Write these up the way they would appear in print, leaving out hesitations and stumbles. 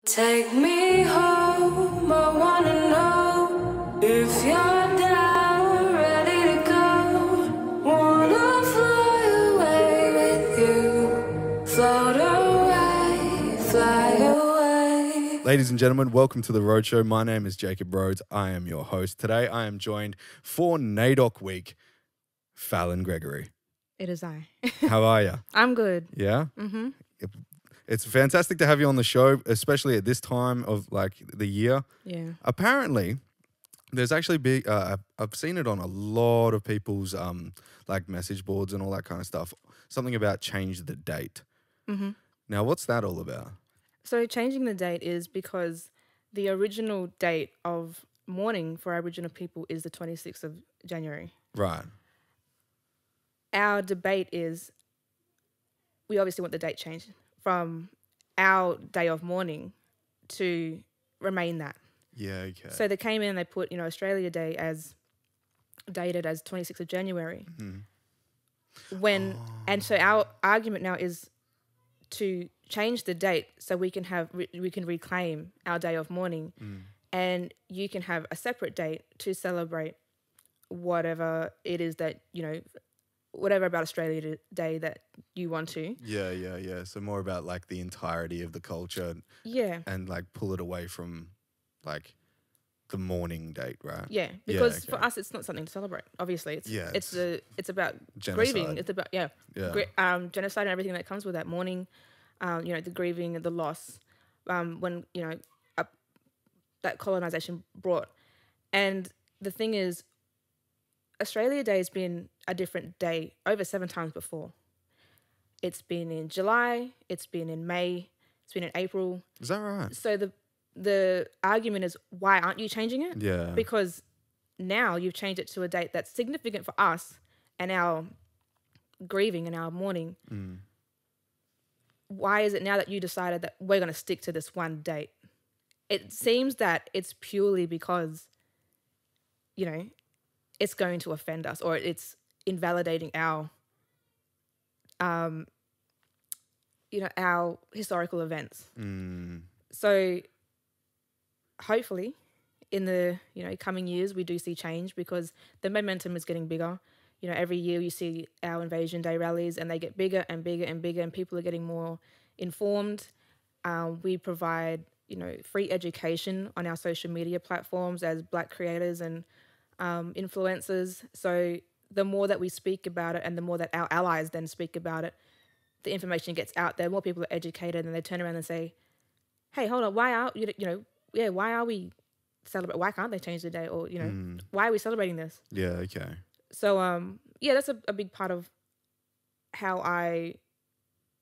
Take me home, I wanna know if you're down, ready to go. Wanna fly away with you, float away, fly away. Ladies and gentlemen, welcome to the Roadshow. My name is Jacob Rhodes. I am your host. Today I am joined for NAIDOC week, Fallon Gregory. It is I. How are you? I'm good. Yeah? Mm-hmm. It's fantastic to have you on the show, especially at this time of like the year. Yeah. Apparently, there's actually big. I've seen it on a lot of people's like message boards and all that kind of stuff. Something about change the date. Mm-hmm. Now, what's that all about? So changing the date is because the original date of mourning for Aboriginal people is the 26th of January. Right. Our debate is we obviously want the date changed from our day of mourning to remain that. Yeah. Okay. So they came in and they put, Australia Day as dated as 26th of January. Mm-hmm. And so our argument now is to change the date so we can reclaim our day of mourning, and you can have a separate date to celebrate whatever it is that whatever about Australia Day that you want to. Yeah. So more about like the entirety of the culture. Yeah. And like pull it away from like the mourning date, right? Yeah, because okay. for us it's not something to celebrate. Obviously, it's about genocide. grieving. It's about genocide and everything that comes with that mourning. The grieving, the loss, when that colonization brought. And the thing is, Australia Day has been a different day over 7 times before. It's been in July, it's been in May, it's been in April. Is that right? So the argument is, why aren't you changing it? Yeah. Because now you've changed it to a date that's significant for us and our grieving and our mourning. Why is it now that you decided that we're going to stick to this one date? It seems that it's purely because, it's going to offend us, or it's invalidating our historical events. So hopefully in the, coming years, we do see change because the momentum is getting bigger. Every year you see our Invasion Day rallies and they get bigger and bigger and bigger, and people are getting more informed. We provide, free education on our social media platforms as Black creators and influencers. So the more that we speak about it and the more that our allies then speak about it, the information gets out there, more people are educated, and they turn around and say, hey, hold on, why are we celebrating? Why can't they change the day? Or, why are we celebrating this? Yeah, okay. So, that's a big part of how I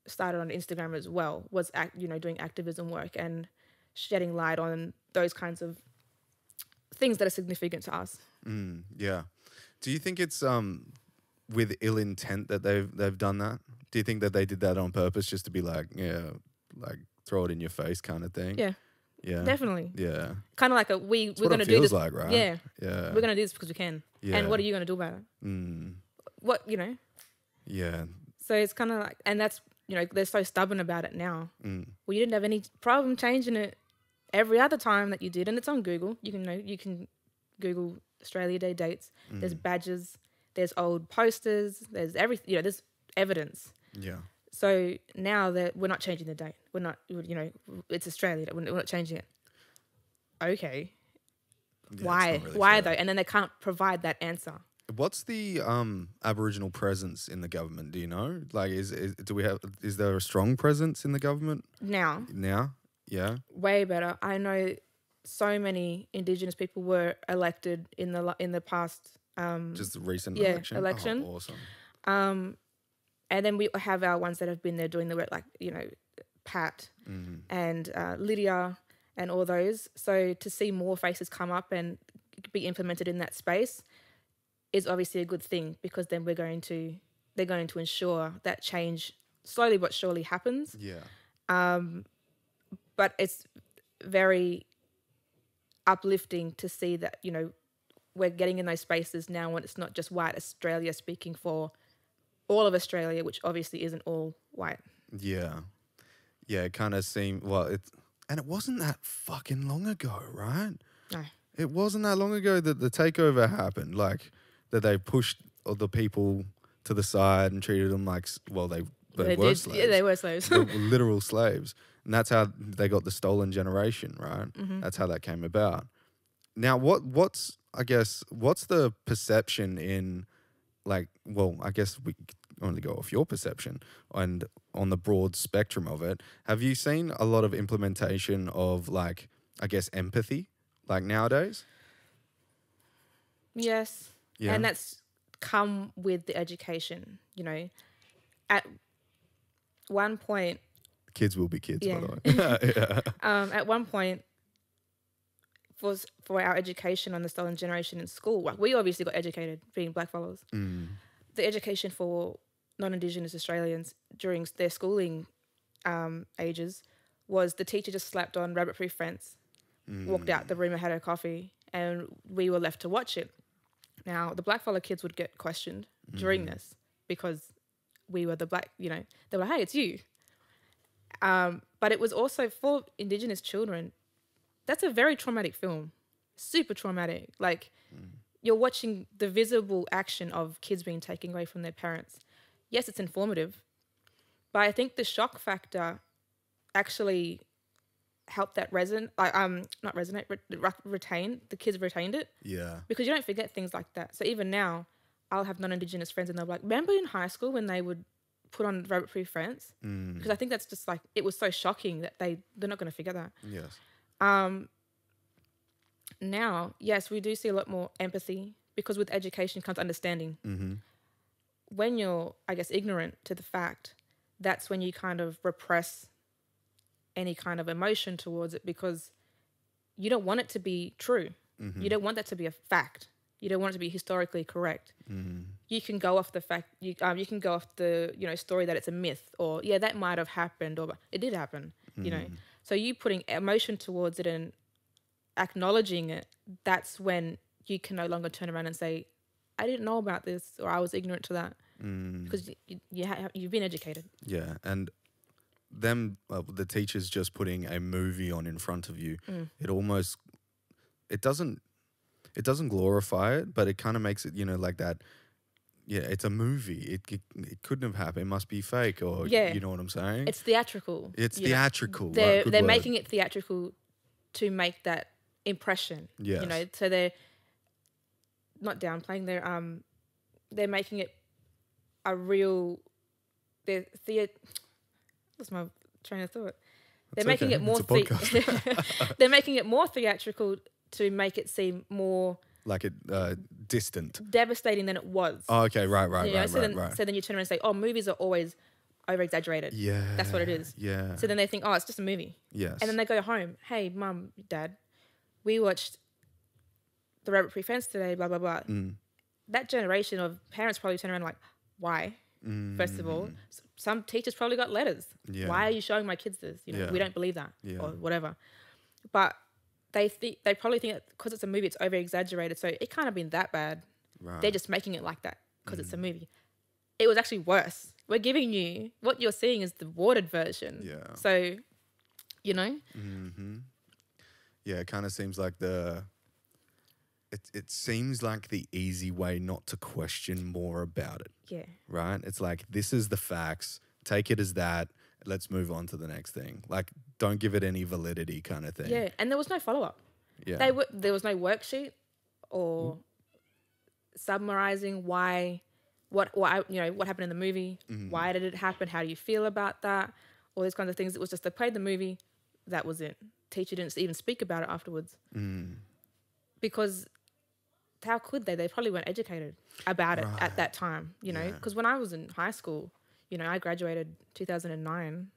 started on Instagram as well, was, doing activism work and shedding light on those kinds of things that are significant to us. Yeah. Do you think it's with ill intent that they've done that? Do you think that they did that on purpose just to be like, like throw it in your face kind of thing? Yeah. Yeah. Definitely. Yeah. Kind of like we're going to do feels this. Like, right? Yeah. Yeah. We're going to do this because we can. Yeah. And what are you going to do about it? What, Yeah. So it's kind of like, and that's, they're so stubborn about it now. Well, you didn't have any problem changing it every other time that you did. And it's on Google. You can Google Australia Day dates. There's badges. There's old posters. There's everything. There's evidence. Yeah. So now that we're not changing the date. We're not, it's Australia. We're not changing it. Okay. Yeah, Why? really Why fair. though? And then they can't provide that answer. What's the Aboriginal presence in the government? Do you know? Like, is there a strong presence in the government Now? Yeah. Way better. I know so many Indigenous people were elected in the past. Just the recent election. Oh, awesome. And then we have our ones that have been there doing the work, like, Pat and Lydia and all those. So to see more faces come up and be implemented in that space is obviously a good thing, because then they're going to ensure that change slowly but surely happens. Yeah. But it's very uplifting to see that, we're getting in those spaces now when it's not just white Australia speaking for all of Australia, which obviously isn't all white. Yeah. Yeah, it kind of seemed, well, And it wasn't that fucking long ago, right? No. It wasn't that long ago that the takeover happened. Like, that they pushed other people to the side and treated them like, well, they They were did. slaves. Yeah, they were slaves. They were literal slaves. And that's how they got the stolen generation, right? That's how that came about. Now, what's the perception in, like, well, I guess we only go off your perception and on the broad spectrum of it. Have you seen a lot of implementation of, like, I guess, empathy, like, nowadays? Yes. Yeah. And that's come with the education, At one point... Kids will be kids, Yeah. by the way. At one point, for our education on the stolen generation in school, like, we obviously got educated being blackfellows. The education for non-Indigenous Australians during their schooling ages was the teacher just slapped on rabbit-proof fence, walked out the room and had her coffee, and we were left to watch it. Now, the blackfellow kids would get questioned during this because we were the black, they were like, hey, it's you. But it was also for Indigenous children. That's a very traumatic film, super traumatic. Like, you're watching the visible action of kids being taken away from their parents. Yes, it's informative, but I think the shock factor actually helped that retain. The kids retained it. Yeah. Because you don't forget things like that. So even now, I'll have non-Indigenous friends and they'll be like, remember in high school when they would put on rabbit-proof fence? Because I think that's just like, it was so shocking that they're not going to forget that. Yes. Now, yes, we do see a lot more empathy because with education comes understanding. When you're, I guess, ignorant to the fact, that's when you kind of repress any kind of emotion towards it because you don't want it to be true. You don't want that to be a fact. You don't want it to be historically correct. You can go off the fact, you can go off the, story that it's a myth or, yeah, that might have happened or it did happen, So you putting emotion towards it and acknowledging it, that's when you can no longer turn around and say, I didn't know about this or I was ignorant to that because you've been educated. Yeah, and the teachers just putting a movie on in front of you, it doesn't glorify it, but it kind of makes it, like that. Yeah, it's a movie. It couldn't have happened. It must be fake, or you know what I'm saying? It's theatrical. It's theatrical. They're making it theatrical to make that impression. Yes. So they're not downplaying. They're making it a real. What's my train of thought? They're making it more. They're making it more theatrical to make it seem more like it distant, devastating than it was. Oh, okay, right. So then you turn around and say, "Oh, movies are always over exaggerated." Yeah, that's what it is. Yeah. So then they think, "Oh, it's just a movie." Yes. And then they go home. Hey, mum, dad, we watched the rabbit-proof fence today. Blah blah blah. That generation of parents probably turn around like, "Why?" First of all, some teachers probably got letters. Yeah. Why are you showing my kids this? We don't believe that or whatever. But they probably think that because it's a movie, it's over exaggerated. So it can't have been that bad. Right. They're just making it like that because it's a movie. It was actually worse. We're giving you what you're seeing is the watered version. Yeah. So, Yeah, it kind of seems like it seems like the easy way not to question more about it. Yeah. Right? It's like, this is the facts. Take it as that. Let's move on to the next thing. Like, don't give it any validity kind of thing. Yeah, and there was no follow-up. Yeah. There was no worksheet or summarizing what happened in the movie. Why did it happen? How do you feel about that? All these kinds of things. It was just they played the movie. That was it. Teacher didn't even speak about it afterwards. Because how could they? They probably weren't educated about it at that time, Because when I was in high school, I graduated 2009.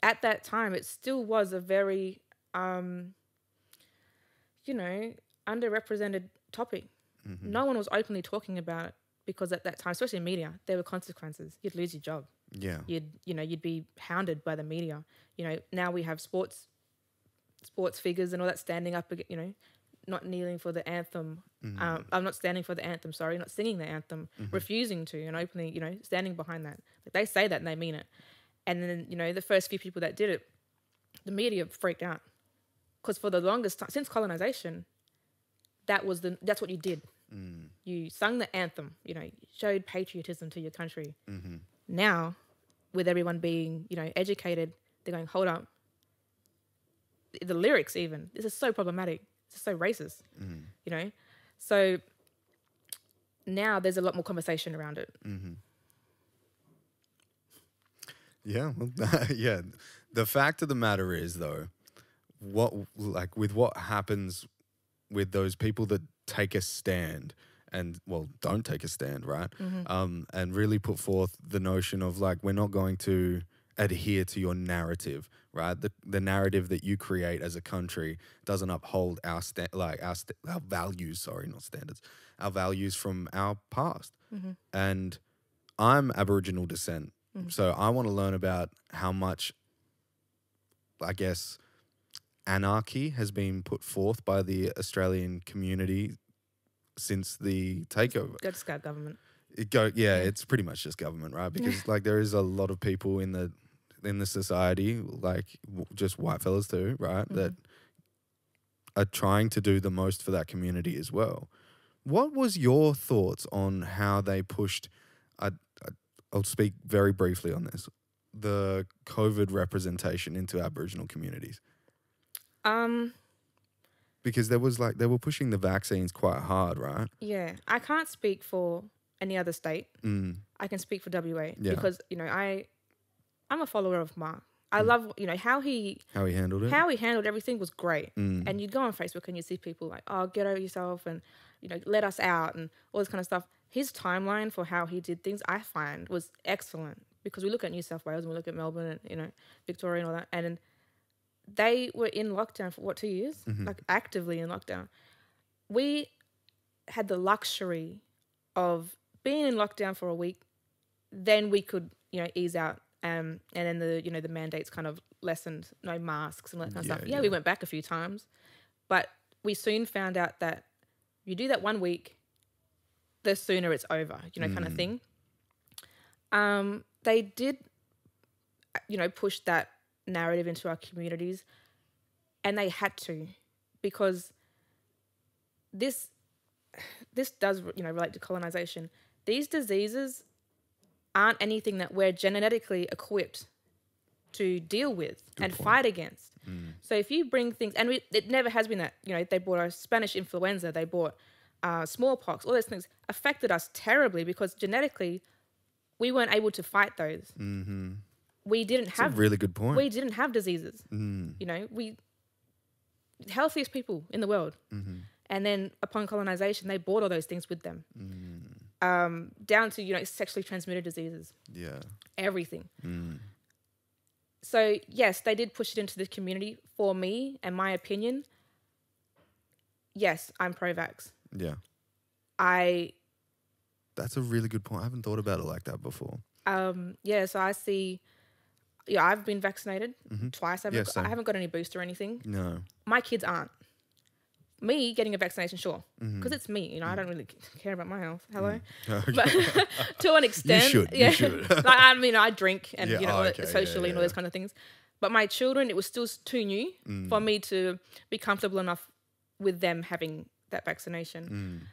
At that time, it still was a very, underrepresented topic. No one was openly talking about it because at that time, especially in media, there were consequences. You'd lose your job. Yeah. You'd be hounded by the media. Now we have sports figures and all that standing up, not kneeling for the anthem. I'm not standing for the anthem, sorry, not singing the anthem, refusing to and openly, standing behind that. But they say that and they mean it. And then, the first few people that did it, the media freaked out because for the longest time since colonization, that's what you did. You sung the anthem, you know, showed patriotism to your country. Now, with everyone being, you know, educated, they're going, hold up. The lyrics even, this is so problematic. This is so racist, you know? So now there's a lot more conversation around it. Yeah, well, yeah. The fact of the matter is, though, what happens with those people that take a stand and, well, don't take a stand, right? And really put forth the notion of, like, we're not going to adhere to your narrative, right? The narrative that you create as a country doesn't uphold our values, sorry, not standards, our values from our past. And I'm Aboriginal descent, so I want to learn about how much, I guess, anarchy has been put forth by the Australian community since the takeover. Go to scout government. It's pretty much just government, right? Because like there is a lot of people in the society, like just white fellas too, right, that are trying to do the most for that community as well. What was your thoughts on how they pushed? I'll speak very briefly on this. The COVID representation into Aboriginal communities. Because they were pushing the vaccines quite hard, right? Yeah, I can't speak for any other state. I can speak for WA because, you know, I'm a follower of Mark. I love, you know, how he handled it. How he handled everything was great. And you'd go on Facebook and you'd see people like, oh, get over yourself and, you know, let us out and all this kind of stuff. His timeline for how he did things, I find, was excellent because we look at New South Wales and we look at Melbourne and, you know, Victoria and all that. And they were in lockdown for, 2 years? Like, actively in lockdown. We had the luxury of being in lockdown for a week, then we could, you know, ease out. And then the mandates kind of lessened, no masks and all that kind of stuff. Yeah, we went back a few times. But we soon found out that you do that 1 week, the sooner it's over, you know, kind of thing. They did, you know, push that narrative into our communities, and they had to, because this does, you know, relate to colonization. These diseases aren't anything that we're genetically equipped to deal with fight against. So if you bring things, and it never has been that, you know, they brought a Spanish influenza, they brought smallpox, all those things affected us terribly because genetically we weren't able to fight those. We didn't have... That's a really good point. We didn't have diseases. You know, healthiest people in the world. And then upon colonization, they brought all those things with them. Down to, you know, sexually transmitted diseases. Yeah. Everything. So, yes, they did push it into the community. For me and my opinion, yes, I'm pro-vax. Yeah. That's a really good point. I haven't thought about it like that before. Yeah, so I see... Yeah, I've been vaccinated twice. I haven't got any booster or anything. No. My kids aren't. Me getting a vaccination, sure, because it's me. You know, I don't really care about my health. Hello, but to an extent, you should. Like, I mean, I drink and you know, socially and all those kind of things. But my children, it was still too new for me to be comfortable enough with them having that vaccination.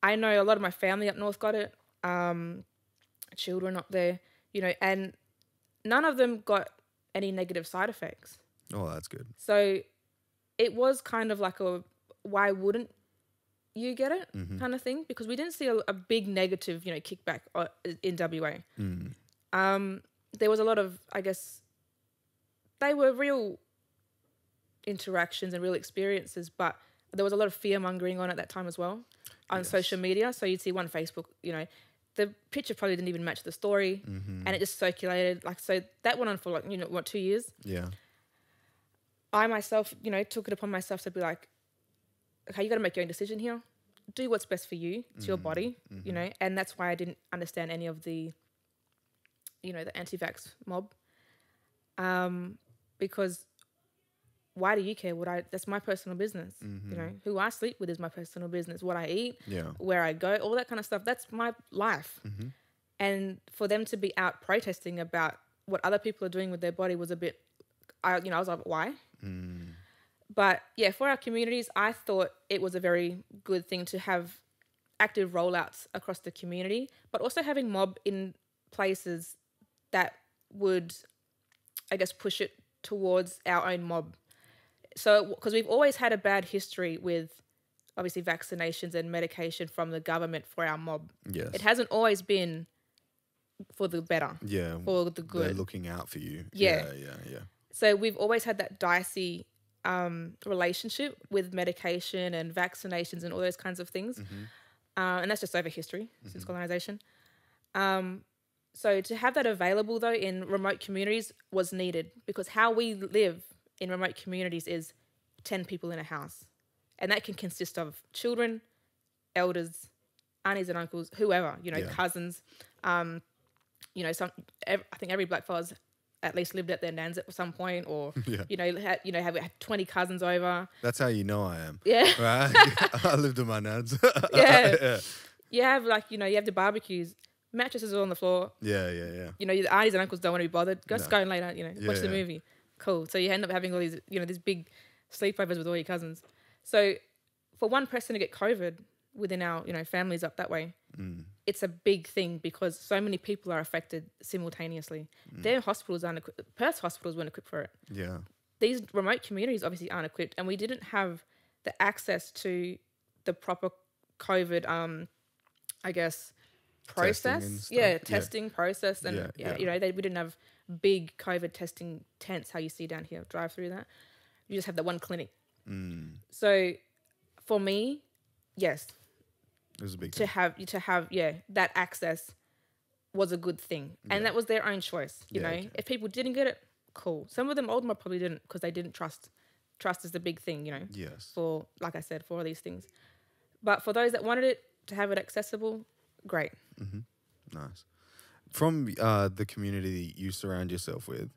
I know a lot of my family up north got it. Children up there, you know, and none of them got any negative side effects. Oh, that's good. So it was kind of like a, why wouldn't you get it kind of thing? Because we didn't see a big negative, you know, kickback in WA. There was a lot of, I guess, they were real interactions and real experiences, but there was a lot of fear-mongering on at that time as well on social media. So you'd see one Facebook, you know, the picture probably didn't even match the story and it just circulated. Like, so that went on for like, you know, 2 years? Yeah. I myself, you know, took it upon myself to be like, okay, you got to make your own decision here. Do what's best for you. It's your body, you know, and that's why I didn't understand any of the, you know, the anti-vax mob. Because why do you care that's my personal business. You know, who I sleep with is my personal business. What I eat, where I go, all that kind of stuff, that's my life. And for them to be out protesting about what other people are doing with their body was a bit I was like, why? But yeah, for our communities, I thought it was a very good thing to have active rollouts across the community, but also having mob in places that would, I guess, push it towards our own mob. So, because we've always had a bad history with obviously vaccinations and medication from the government for our mob. Yes. It hasn't always been for the better. Yeah. For the good. They're looking out for you. Yeah. Yeah. So we've always had that dicey relationship with medication and vaccinations and all those kinds of things. And that's just over history since colonization. So to have that available, though, in remote communities was needed, because how we live in remote communities is 10 people in a house. And that can consist of children, elders, aunties and uncles, whoever, cousins. I think every black fella's at least lived at their nan's at some point, or, have 20 cousins over. That's how you know I am. Yeah. Right? I lived with my nads. Yeah. You have you have the barbecues, mattresses are on the floor. Yeah. The aunties and uncles don't want to be bothered. Just go and lay down, watch the movie. Cool. So you end up having all these, these big sleepovers with all your cousins. So for one person to get COVID within our, families up that way, it's a big thing, because so many people are affected simultaneously. Their hospitals aren't equipped. Perth hospitals weren't equipped for it. Yeah. These remote communities obviously aren't equipped, and we didn't have the access to the proper COVID, I guess, process. Testing process. And, we didn't have big COVID testing tents, how you see down here, drive through that. You just have that one clinic. So for me, yes, it was a big to have that access was a good thing, and that was their own choice. If people didn't get it, cool. Some of them older probably didn't, because they didn't trust. Trust is the big thing, Yes. For, like I said, for all these things. But for those that wanted it, to have it accessible, great. Nice. From the community you surround yourself with,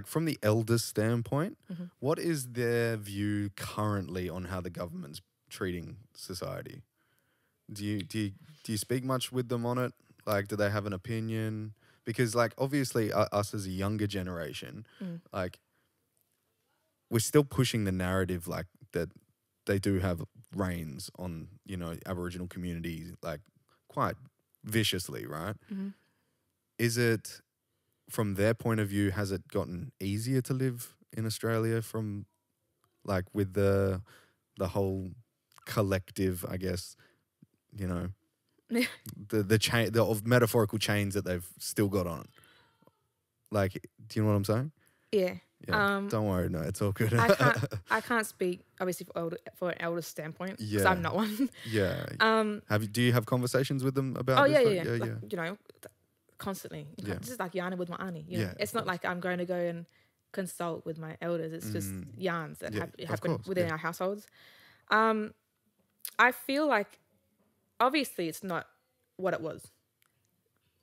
from the elders' standpoint, what is their view currently on how the government's treating society? Do you speak much with them on it? Like, do they have an opinion? Because, obviously, us as a younger generation, we're still pushing the narrative, that they do have reins on, Aboriginal communities, quite viciously, right? Is it, from their point of view, has it gotten easier to live in Australia from, with the whole collective, I guess, the chain, of metaphorical chains that they've still got on? Do you know what I'm saying? Yeah. Don't worry, no, it's all good. I can't speak obviously for an elder standpoint, because I'm not one. Yeah. Do you have conversations with them about this? Yeah. Constantly. This is like yarning with my auntie. It's not like I'm going to go and consult with my elders. It's just yarns that happen within our households. I feel like obviously it's not what it was.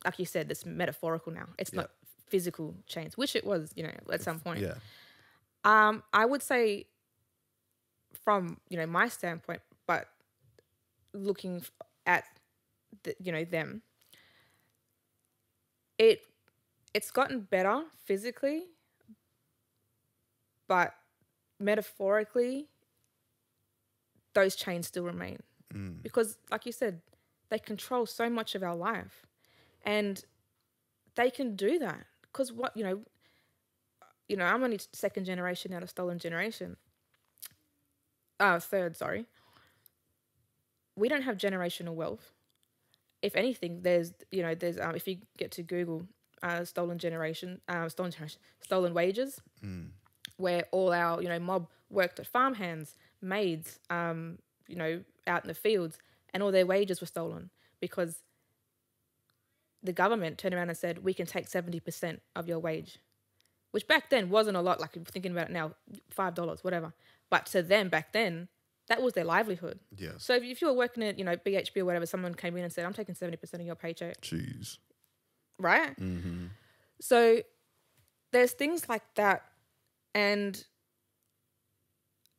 Like you said, it's metaphorical now. It's not physical chains, which it was, at some point. Yeah. I would say from, my standpoint, but looking at them, it's gotten better physically, but metaphorically, those chains still remain. Because, like you said, they control so much of our life, and they can do that. Because I'm only second generation out of stolen generation. Third, sorry. We don't have generational wealth. If anything, there's if you get to Google stolen wages, where all our mob worked at farmhands, maids, out in the fields, and all their wages were stolen because the government turned around and said, we can take 70% of your wage, which back then wasn't a lot. Like, thinking about it now, $5, whatever. But to them back then, that was their livelihood. Yes. So if you were working at, BHP or whatever, someone came in and said, I'm taking 70% of your paycheck. Jeez. Right? So there's things like that. And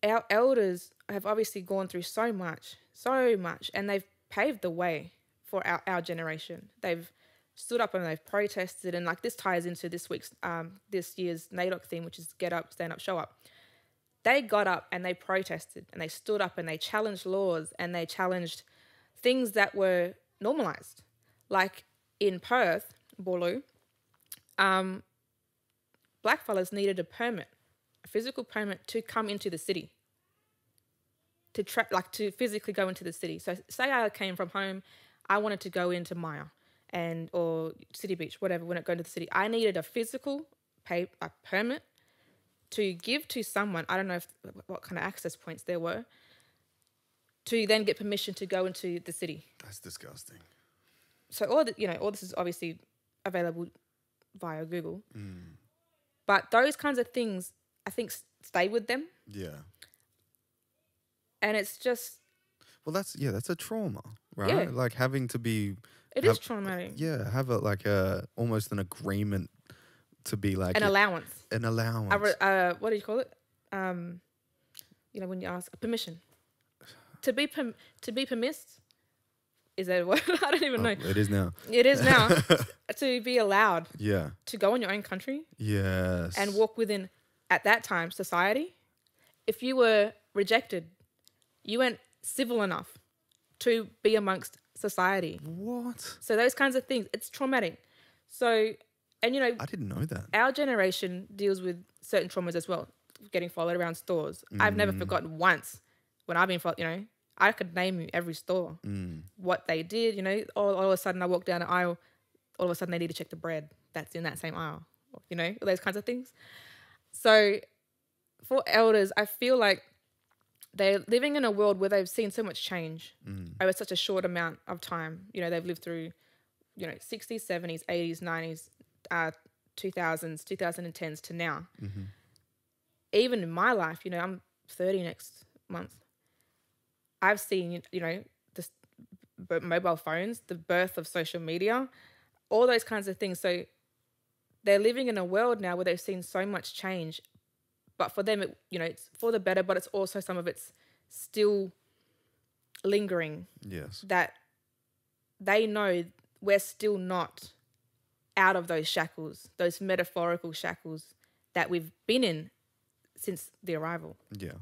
our elders have obviously gone through so much, and they've paved the way for our generation. They've stood up and they've protested. And like this ties into this year's NAIDOC theme, which is Get Up, Stand Up, Show Up. They got up and they protested and they stood up and they challenged laws and they challenged things that were normalised. Like in Perth, Bolu, blackfellas needed a physical permit to come into the city, to physically go into the city. So say I came from home, I wanted to go into Maya or City Beach, whatever, when I go into the city. I needed a physical permit to give to someone. I don't know what kind of access points there were, to then get permission to go into the city. That's disgusting. So all this is obviously available via Google. But those kinds of things, I think, stay with them. Yeah. And it's just... Well, that's a trauma, right? Yeah. Like having to be... It is traumatic. Yeah, have almost an agreement to be like... An allowance. An allowance. What do you call it? When you ask, permission. To be permissed... Is that a word? I don't even know. It is now. It is now. To be allowed to go in your own country. Yes. And walk within, at that time, society. If you were rejected, you weren't civil enough to be amongst society. What? So those kinds of things, it's traumatic. So, and I didn't know that. Our generation deals with certain traumas as well. Getting followed around stores. I've never forgotten once when I've been followed, I could name you every store, what they did, all of a sudden I walk down an aisle, all of a sudden they need to check the bread that's in that same aisle, those kinds of things. So for elders, I feel like they're living in a world where they've seen so much change over such a short amount of time. They've lived through, 60s, 70s, 80s, 90s, 2000s, 2010s to now. Even in my life, I'm 30 next month. I've seen, the mobile phones, the birth of social media, all those kinds of things. So they're living in a world now where they've seen so much change. But for them, it's for the better, but it's also some of it's still lingering. Yes. That they know we're still not out of those shackles, those metaphorical shackles that we've been in since the arrival. Yeah.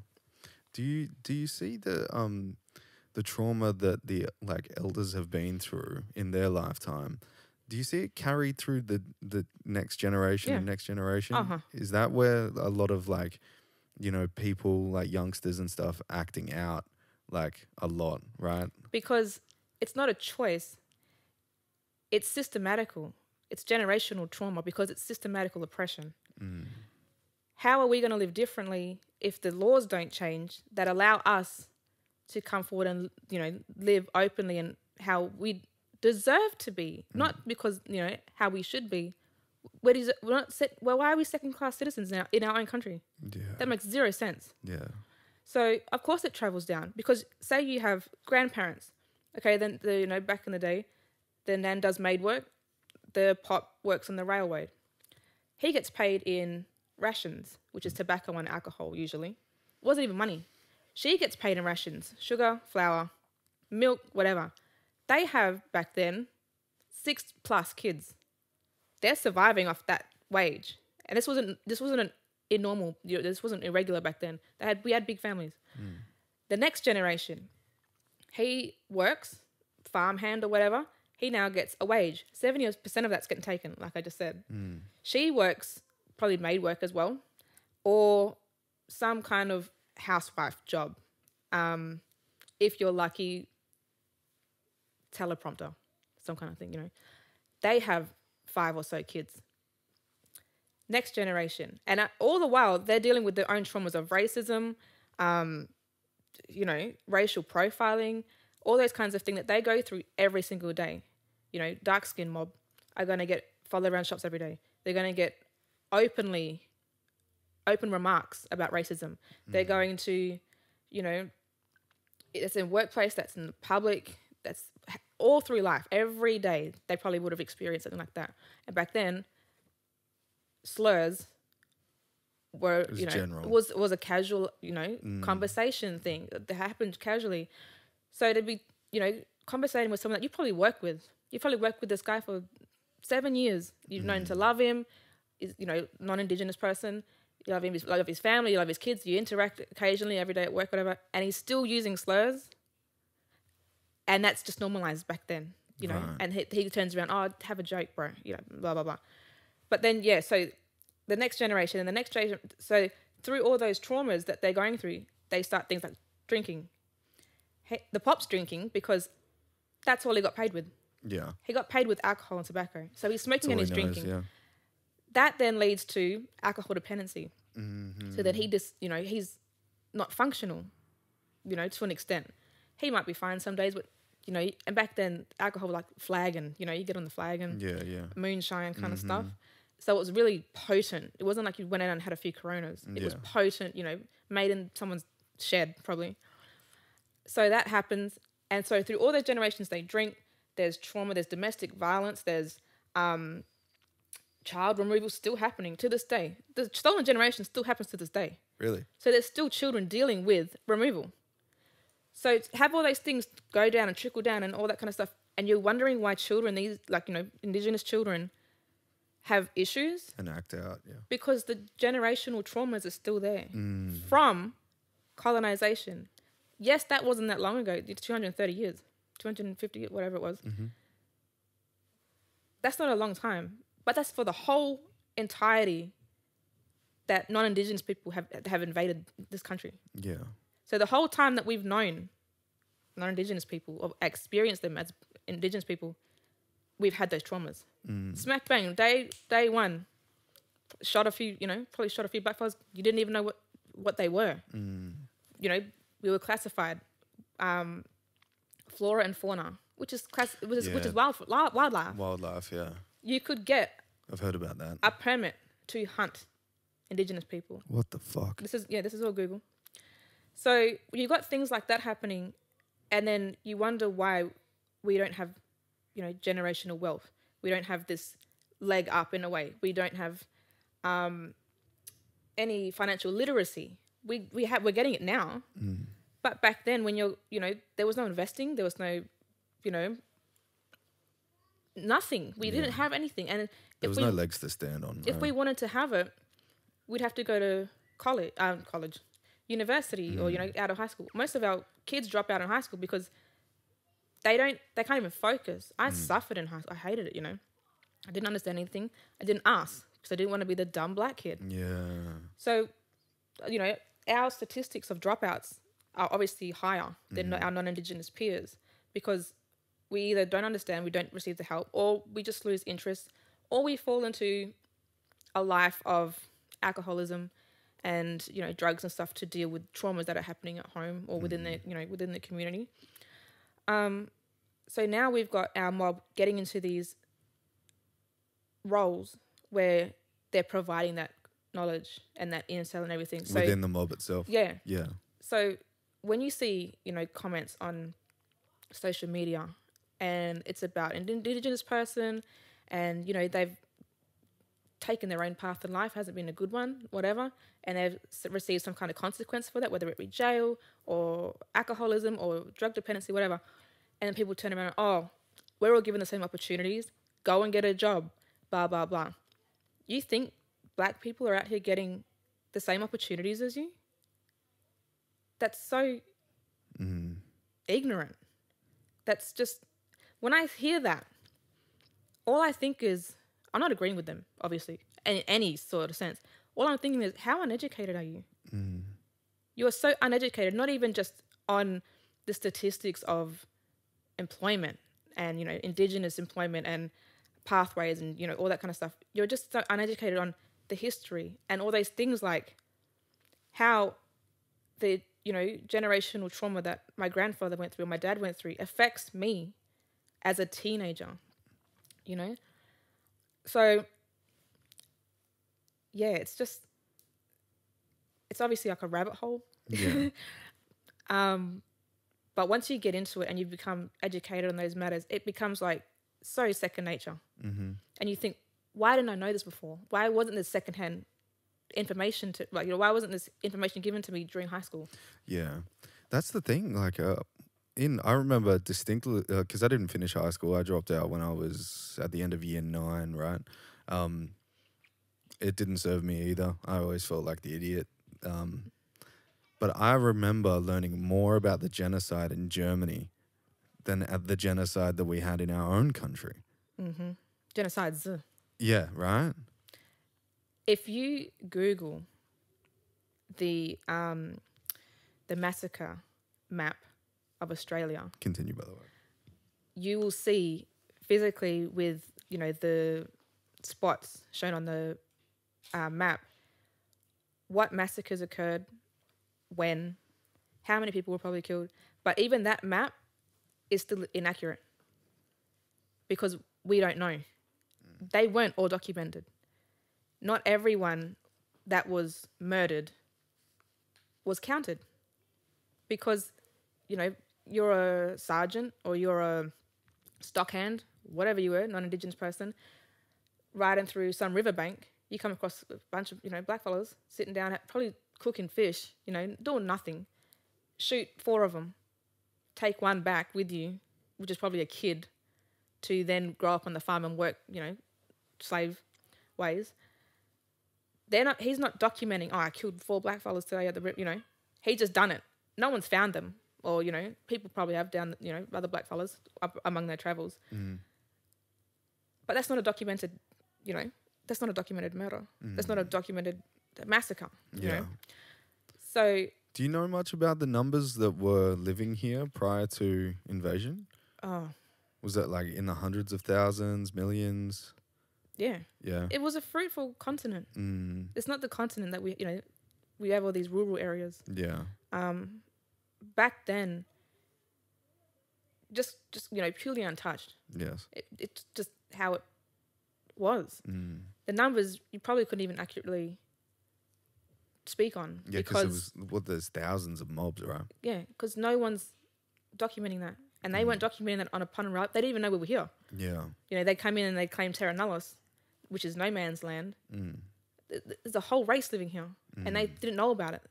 Do you see the trauma that the elders have been through in their lifetime? Do you see it carried through the next generation and next generation? Is that where a lot of people like youngsters and stuff acting out a lot, right? Because it's not a choice. It's systematical. It's generational trauma because it's systematical oppression. How are we going to live differently if the laws don't change that allow us to come forward and, live openly and how we deserve to be, not because, how we should be. Why are we second-class citizens now in our own country? Yeah. That makes zero sense. Yeah. So, of course it travels down because say you have grandparents, okay, then, back in the day, the nan does maid work, the pop works on the railway. He gets paid in rations, which is tobacco and alcohol usually. It wasn't even money. She gets paid in rations, sugar, flour, milk, whatever. They have back then 6+ kids. They're surviving off that wage, and this wasn't normal. This wasn't irregular back then. We had big families. The next generation, he works, farmhand or whatever. He now gets a wage. 70% of that's getting taken, like I just said. She works. Probably maid work as well, or some kind of housewife job. If you're lucky, teleprompter, some kind of thing, They have 5 or so kids. Next generation. And all the while, they're dealing with their own traumas of racism, racial profiling, all those kinds of things that they go through every single day. Dark-skinned mob are going to get followed around shops every day. They're going to get open remarks about racism. They're going to, it's in workplace, that's in the public, that's all through life. Every day they probably would have experienced something like that. And back then, slurs were, general. was a casual, conversation thing that happened casually. So to be, conversating with someone that you probably work with. You probably worked with this guy for 7 years. You've known to love him, is, you know, non-Indigenous person. You love him, you love his family, you love his kids. You interact occasionally every day at work, whatever. And he's still using slurs. And that's just normalized back then, you know. Right. And he turns around, oh, have a joke, bro. You know, blah, blah, blah. But then, yeah, so the next generation and the next generation. So through all those traumas that they're going through, they start things like drinking. The pop's drinking because that's all he got paid with. Yeah. He got paid with alcohol and tobacco. So he's smoking and he's drinking. Yeah. That then leads to alcohol dependency. Mm-hmm. So that he just, you know, he's not functional, you know, to an extent. He might be fine some days, but, you know, and back then alcohol was like flagon, you know, you get on the flagon, moonshine kind of stuff. So it was really potent. It wasn't like you went out and had a few Coronas. It was potent, you know, made in someone's shed probably. So that happens. And so through all those generations, they drink. There's trauma. There's domestic violence. There's child removal still happening to this day. The stolen generation still happens to this day. Really? So there's still children dealing with removal. So to have all those things go down and trickle down and all that kind of stuff, and you're wondering why children, these, like, you know, Indigenous children have issues. And act out, yeah. Because the generational traumas are still there from colonization. Yes, that wasn't that long ago. It's 230 years, 250, whatever it was. That's not a long time. But that's for the whole entirety that non-Indigenous people have invaded this country. Yeah. So the whole time that we've known non-Indigenous people or experienced them as Indigenous people, we've had those traumas. Smack bang, day one, shot a few, you know, probably shot a few blackfellas. You didn't even know what they were. You know, we were classified flora and fauna, which is wildlife. Wildlife, yeah. You could get I've heard about that. a permit to hunt Indigenous people. What the fuck? This is all Google. So you've got things like that happening, and then you wonder why we don't have, you know, generational wealth. We don't have this leg up in a way. We don't have any financial literacy. We're getting it now, but back then when you know, there was no investing, there was no, you know, nothing. We didn't have anything, and there was no legs to stand on. If we wanted to have it, we'd have to go to college, university, or, you know, out of high school. Most of our kids drop out of high school because they can't even focus. I suffered in high school. I hated it, you know. I didn't understand anything. I didn't ask because I didn't want to be the dumb black kid. Yeah. So, you know, our statistics of dropouts are obviously higher than our non-Indigenous peers because we either don't understand, we don't receive the help, or we just lose interest, or we fall into a life of alcoholism and, you know, drugs and stuff to deal with traumas that are happening at home or within the, you know, within the community. So now we've got our mob getting into these roles where they're providing that knowledge and that intel and everything. So within the mob itself. Yeah. Yeah. So when you see, you know, comments on social media and it's about an Indigenous person and, you know, they've taken their own path in life, hasn't been a good one, whatever, and they've received some kind of consequence for that, whether it be jail or alcoholism or drug dependency, whatever, and then people turn around, oh, we're all given the same opportunities, go and get a job, blah, blah, blah. You think black people are out here getting the same opportunities as you? That's so ignorant. That's just, when I hear that, all I think is, I'm not agreeing with them, obviously, in any sort of sense. All I'm thinking is, how uneducated are you? You are so uneducated, not even just on the statistics of employment and, you know, Indigenous employment and pathways and, you know, all that kind of stuff. You're just so uneducated on the history and all those things, like how the, you know, generational trauma that my grandfather went through, or my dad went through, affects me as a teenager, you know? So, yeah, it's obviously like a rabbit hole. Yeah. But once you get into it and you become educated on those matters, it becomes like so second nature. And you think, why didn't I know this before? Why wasn't this secondhand information why wasn't this information given to me during high school? Yeah. That's the thing. Like, I remember distinctly because I didn't finish high school. I dropped out when I was at the end of year 9, right? It didn't serve me either. I always felt like the idiot. But I remember learning more about the genocide in Germany than at the genocide that we had in our own country. Mm-hmm. Genocides. Yeah, right? If you Google the massacre map of Australia, Continue, by the way. you will see physically with, you know, the spots shown on the map what massacres occurred, when, how many people were probably killed. But even that map is still inaccurate because we don't know. They weren't all documented. Not everyone that was murdered was counted because, you know, you're a sergeant or you're a stockhand, whatever you were, non-Indigenous person, riding through some riverbank, you come across a bunch of, you know, blackfellas sitting down, probably cooking fish, you know, doing nothing. Shoot 4 of them, take 1 back with you, which is probably a kid, to then grow up on the farm and work, you know, slave ways. He's not documenting, oh, I killed 4 blackfellas today at the, you know, he just done it. No one's found them. Or, you know, people probably have down, you know, other blackfellas up among their travels. Mm. But that's not a documented, you know, that's not a documented murder. That's not a documented massacre, you know. So... Do you know much about the numbers that were living here prior to invasion? Oh. Was that like in the hundreds of thousands, millions? Yeah. Yeah. It was a fruitful continent. Mm. It's not the continent that we, you know, we have all these rural areas. Yeah. Back then, just you know, purely untouched. Yes. It's just how it was. Mm. The numbers you probably couldn't even accurately speak on. Yeah, because there's thousands of mobs, right? Yeah, because no one's documenting that. And they weren't documenting that upon arrival. They didn't even know we were here. Yeah. You know, they come in and they claim Terra Nullis, which is no man's land. Mm. There's a whole race living here, and they didn't know about it.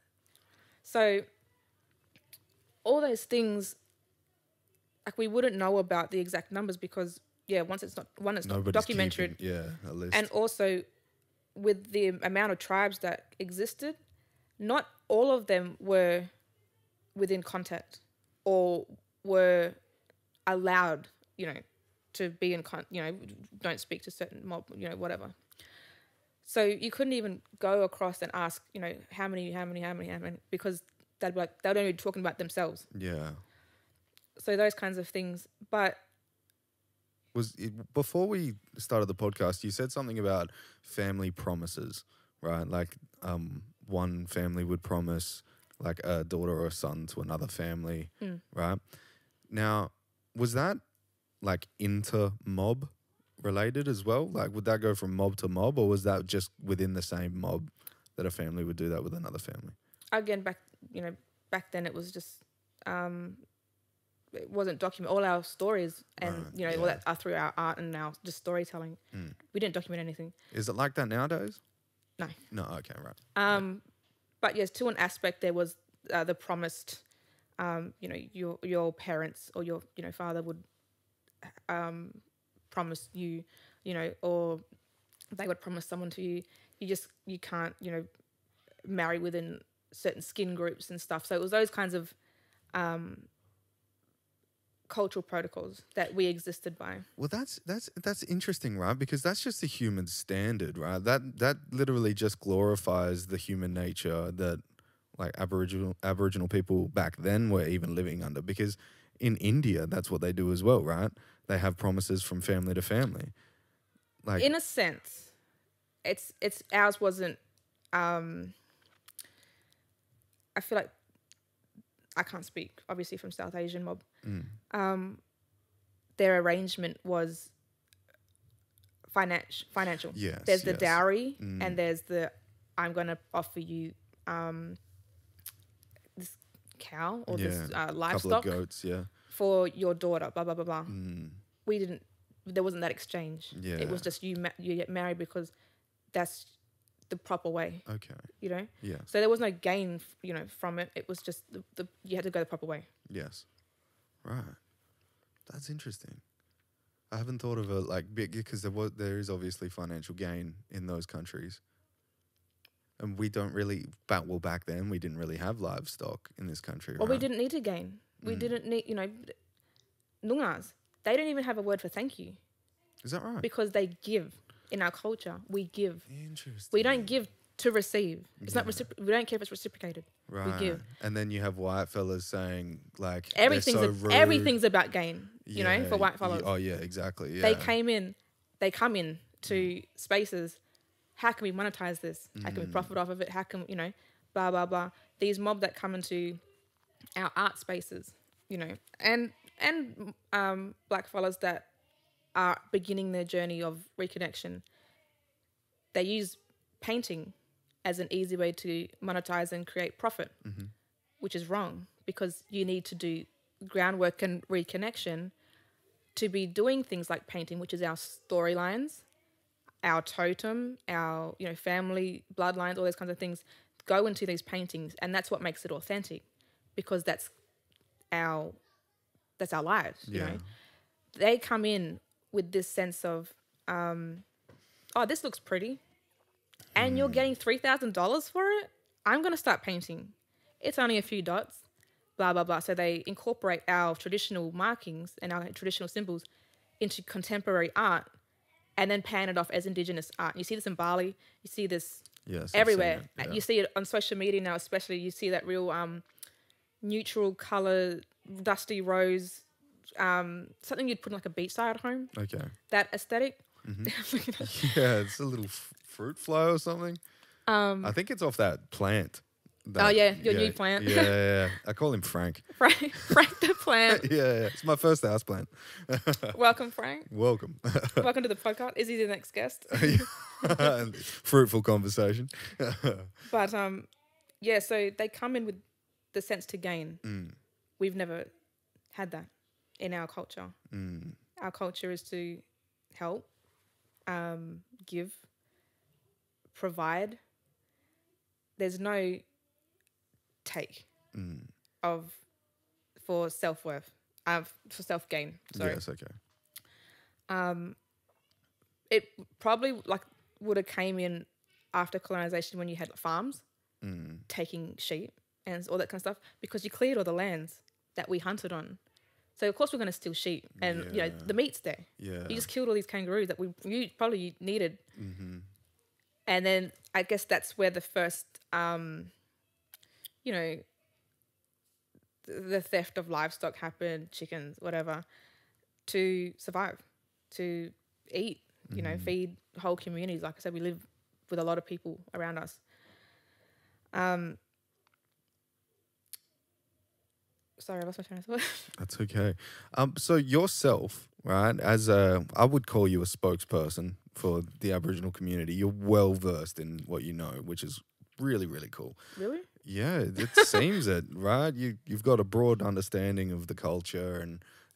So all those things, like, we wouldn't know about the exact numbers because, yeah, it's not documented. A list. And also, with the amount of tribes that existed, not all of them were within contact or were allowed, you know, to be in, you know, don't speak to certain mob, you know, whatever. So you couldn't even go across and ask, you know, how many, because they'd be like, they'd only be talking about themselves. Yeah. So those kinds of things. But before we started the podcast, you said something about family promises, right? Like one family would promise like a daughter or a son to another family, right? Now, was that like inter-mob related as well? Like, would that go from mob to mob, or was that just within the same mob that a family would do that with another family? Again, back then it was just, it wasn't documented. All our stories and, you know, all that are through our art and our just storytelling. We didn't document anything. Is it like that nowadays? No. No, okay, right. But yes, to an aspect, there was the promised, you know, your parents or your, you know, father would promise you, you know, or they would promise someone to you. You can't, you know, marry within certain skin groups and stuff. So it was those kinds of cultural protocols that we existed by. Well, that's interesting, right? Because that's just the human standard, right? That literally just glorifies the human nature that like Aboriginal people back then were even living under. Because in India, that's what they do as well, right? They have promises from family to family. Like, in a sense, it's ours wasn't. I feel like I can't speak, obviously, from South Asian mob. Their arrangement was financial. Yes, there's the dowry, and there's the I'm going to offer you this cow or this livestock, couple of goats, for your daughter. Blah blah blah blah. We didn't. There wasn't that exchange. Yeah. It was just you get married because that's the proper way. Okay. You know? Yeah. So there was no gain, you know, from it. It was just the you had to go the proper way. Yes. Right. That's interesting. I haven't thought of it like big because there is obviously financial gain in those countries. And we don't really, back then, we didn't really have livestock in this country, Well, right? we didn't need to gain. We didn't need, nungas, they don't even have a word for thank you. Is that right? Because they give. In our culture, we give. Interesting. We don't give to receive. It's not we don't care if it's reciprocated. Right. We give. And then you have white fellas saying like Everything's they're so rude. everything's about gain, for white fellas. Oh yeah, exactly. Yeah. They come in to spaces. How can we monetize this? How can we profit off of it? How can, blah, blah, blah. These mob that come into our art spaces, and black fellas that are beginning their journey of reconnection, they use painting as an easy way to monetize and create profit, which is wrong because you need to do groundwork and reconnection to be doing things like painting, which is our storylines, our totem, our family bloodlines, all those kinds of things go into these paintings, and that's what makes it authentic because that's our lives. They come in with this sense of, this looks pretty, and you're getting $3,000 for it. I'm gonna start painting. It's only a few dots, blah blah blah. So they incorporate our traditional markings and our traditional symbols into contemporary art, and then pan it off as indigenous art. You see this in Bali. You see this everywhere. You see it on social media now, especially. You see that real neutral color, dusty rose, something you'd put in like a beachside home. Okay. That aesthetic. Yeah, it's a little fruit fly or something. I think it's off that plant. Your new plant. Yeah. I call him Frank. Frank the plant. Yeah. It's my first house plant. Welcome, Frank. Welcome. Welcome to the podcast. Is he the next guest? Fruitful conversation. But so they come in with the sense to gain. We've never had that in our culture. Our culture is to help, give, provide. There's no take for self-worth, for self-gain. Sorry. Yes, okay. It probably would have came in after colonization when you had farms, taking sheep and all that kind of stuff, because you cleared all the lands that we hunted on. So of course we're going to steal sheep, and the meat's there. Yeah. You just killed all these kangaroos that you probably needed. And then I guess that's where the first, the theft of livestock happened, chickens, whatever, to survive, to eat, feed whole communities. Like I said, we live with a lot of people around us. Sorry, I lost my train of thought. That's okay. So yourself, right, I would call you a spokesperson for the Aboriginal community. You're well versed in what you know, which is really, really cool. Really? Yeah, it seems it, right? You've got a broad understanding of the culture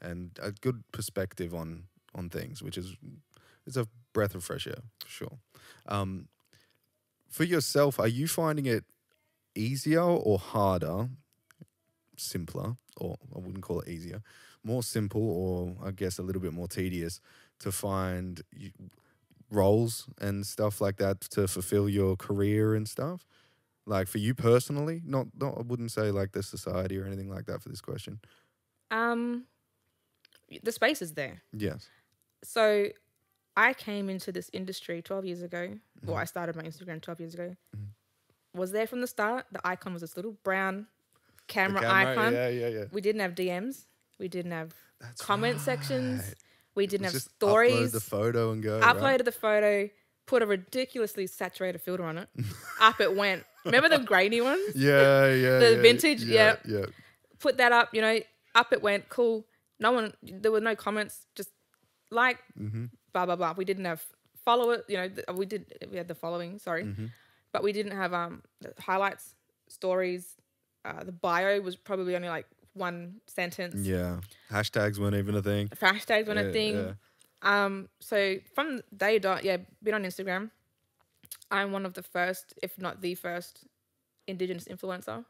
and a good perspective on things, which is a breath of fresh air for sure. For yourself, are you finding it easier or harder? Simpler, or I wouldn't call it easier, more simple, or I guess a little bit more tedious to find roles and stuff like that to fulfill your career and stuff? Like for you personally, not I wouldn't say like the society or anything like that for this question. The space is there. Yes. So I came into this industry 12 years ago. Well, I started my Instagram 12 years ago. Was there from the start. The icon was this little brown camera icon. Yeah. We didn't have DMs. We didn't have comment sections. We didn't have just stories. Upload the photo and go. Uploaded the photo, put a ridiculously saturated filter on it. Up it went. Remember the grainy ones? Yeah. The vintage? Yeah. Put that up, up it went. Cool. There were no comments, just blah, blah, blah. We didn't have followers, we had the following, sorry. But we didn't have highlights, stories. The bio was probably only like one sentence. Yeah. Hashtags weren't even a thing. Hashtags weren't a thing. Yeah. So from day dot, been on Instagram. I'm one of the first, if not the first, Indigenous influencer.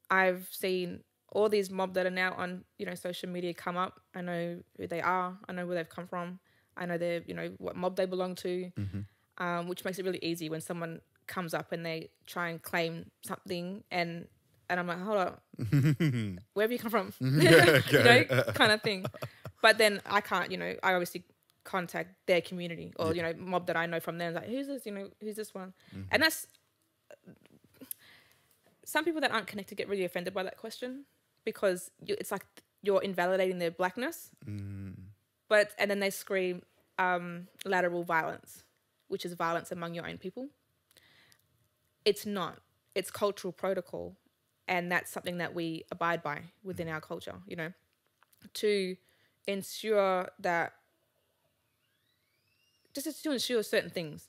I've seen all these mob that are now on, you know, social media come up. I know who they are. I know where they've come from. I know they're, you know, what mob they belong to, which makes it really easy when someone comes up and they try and claim something and I'm like, hold up, where have you come from? You know, kind of thing. But then I can't, you know, I obviously contact their community or, you know, mob that I know from them. Like, who's this, you know, who's this one? And that's, some people that aren't connected get really offended by that question because it's like you're invalidating their blackness. But, and then they scream lateral violence, which is violence among your own people. It's not. It's cultural protocol. And that's something that we abide by within our culture, you know, to ensure that, just to ensure certain things.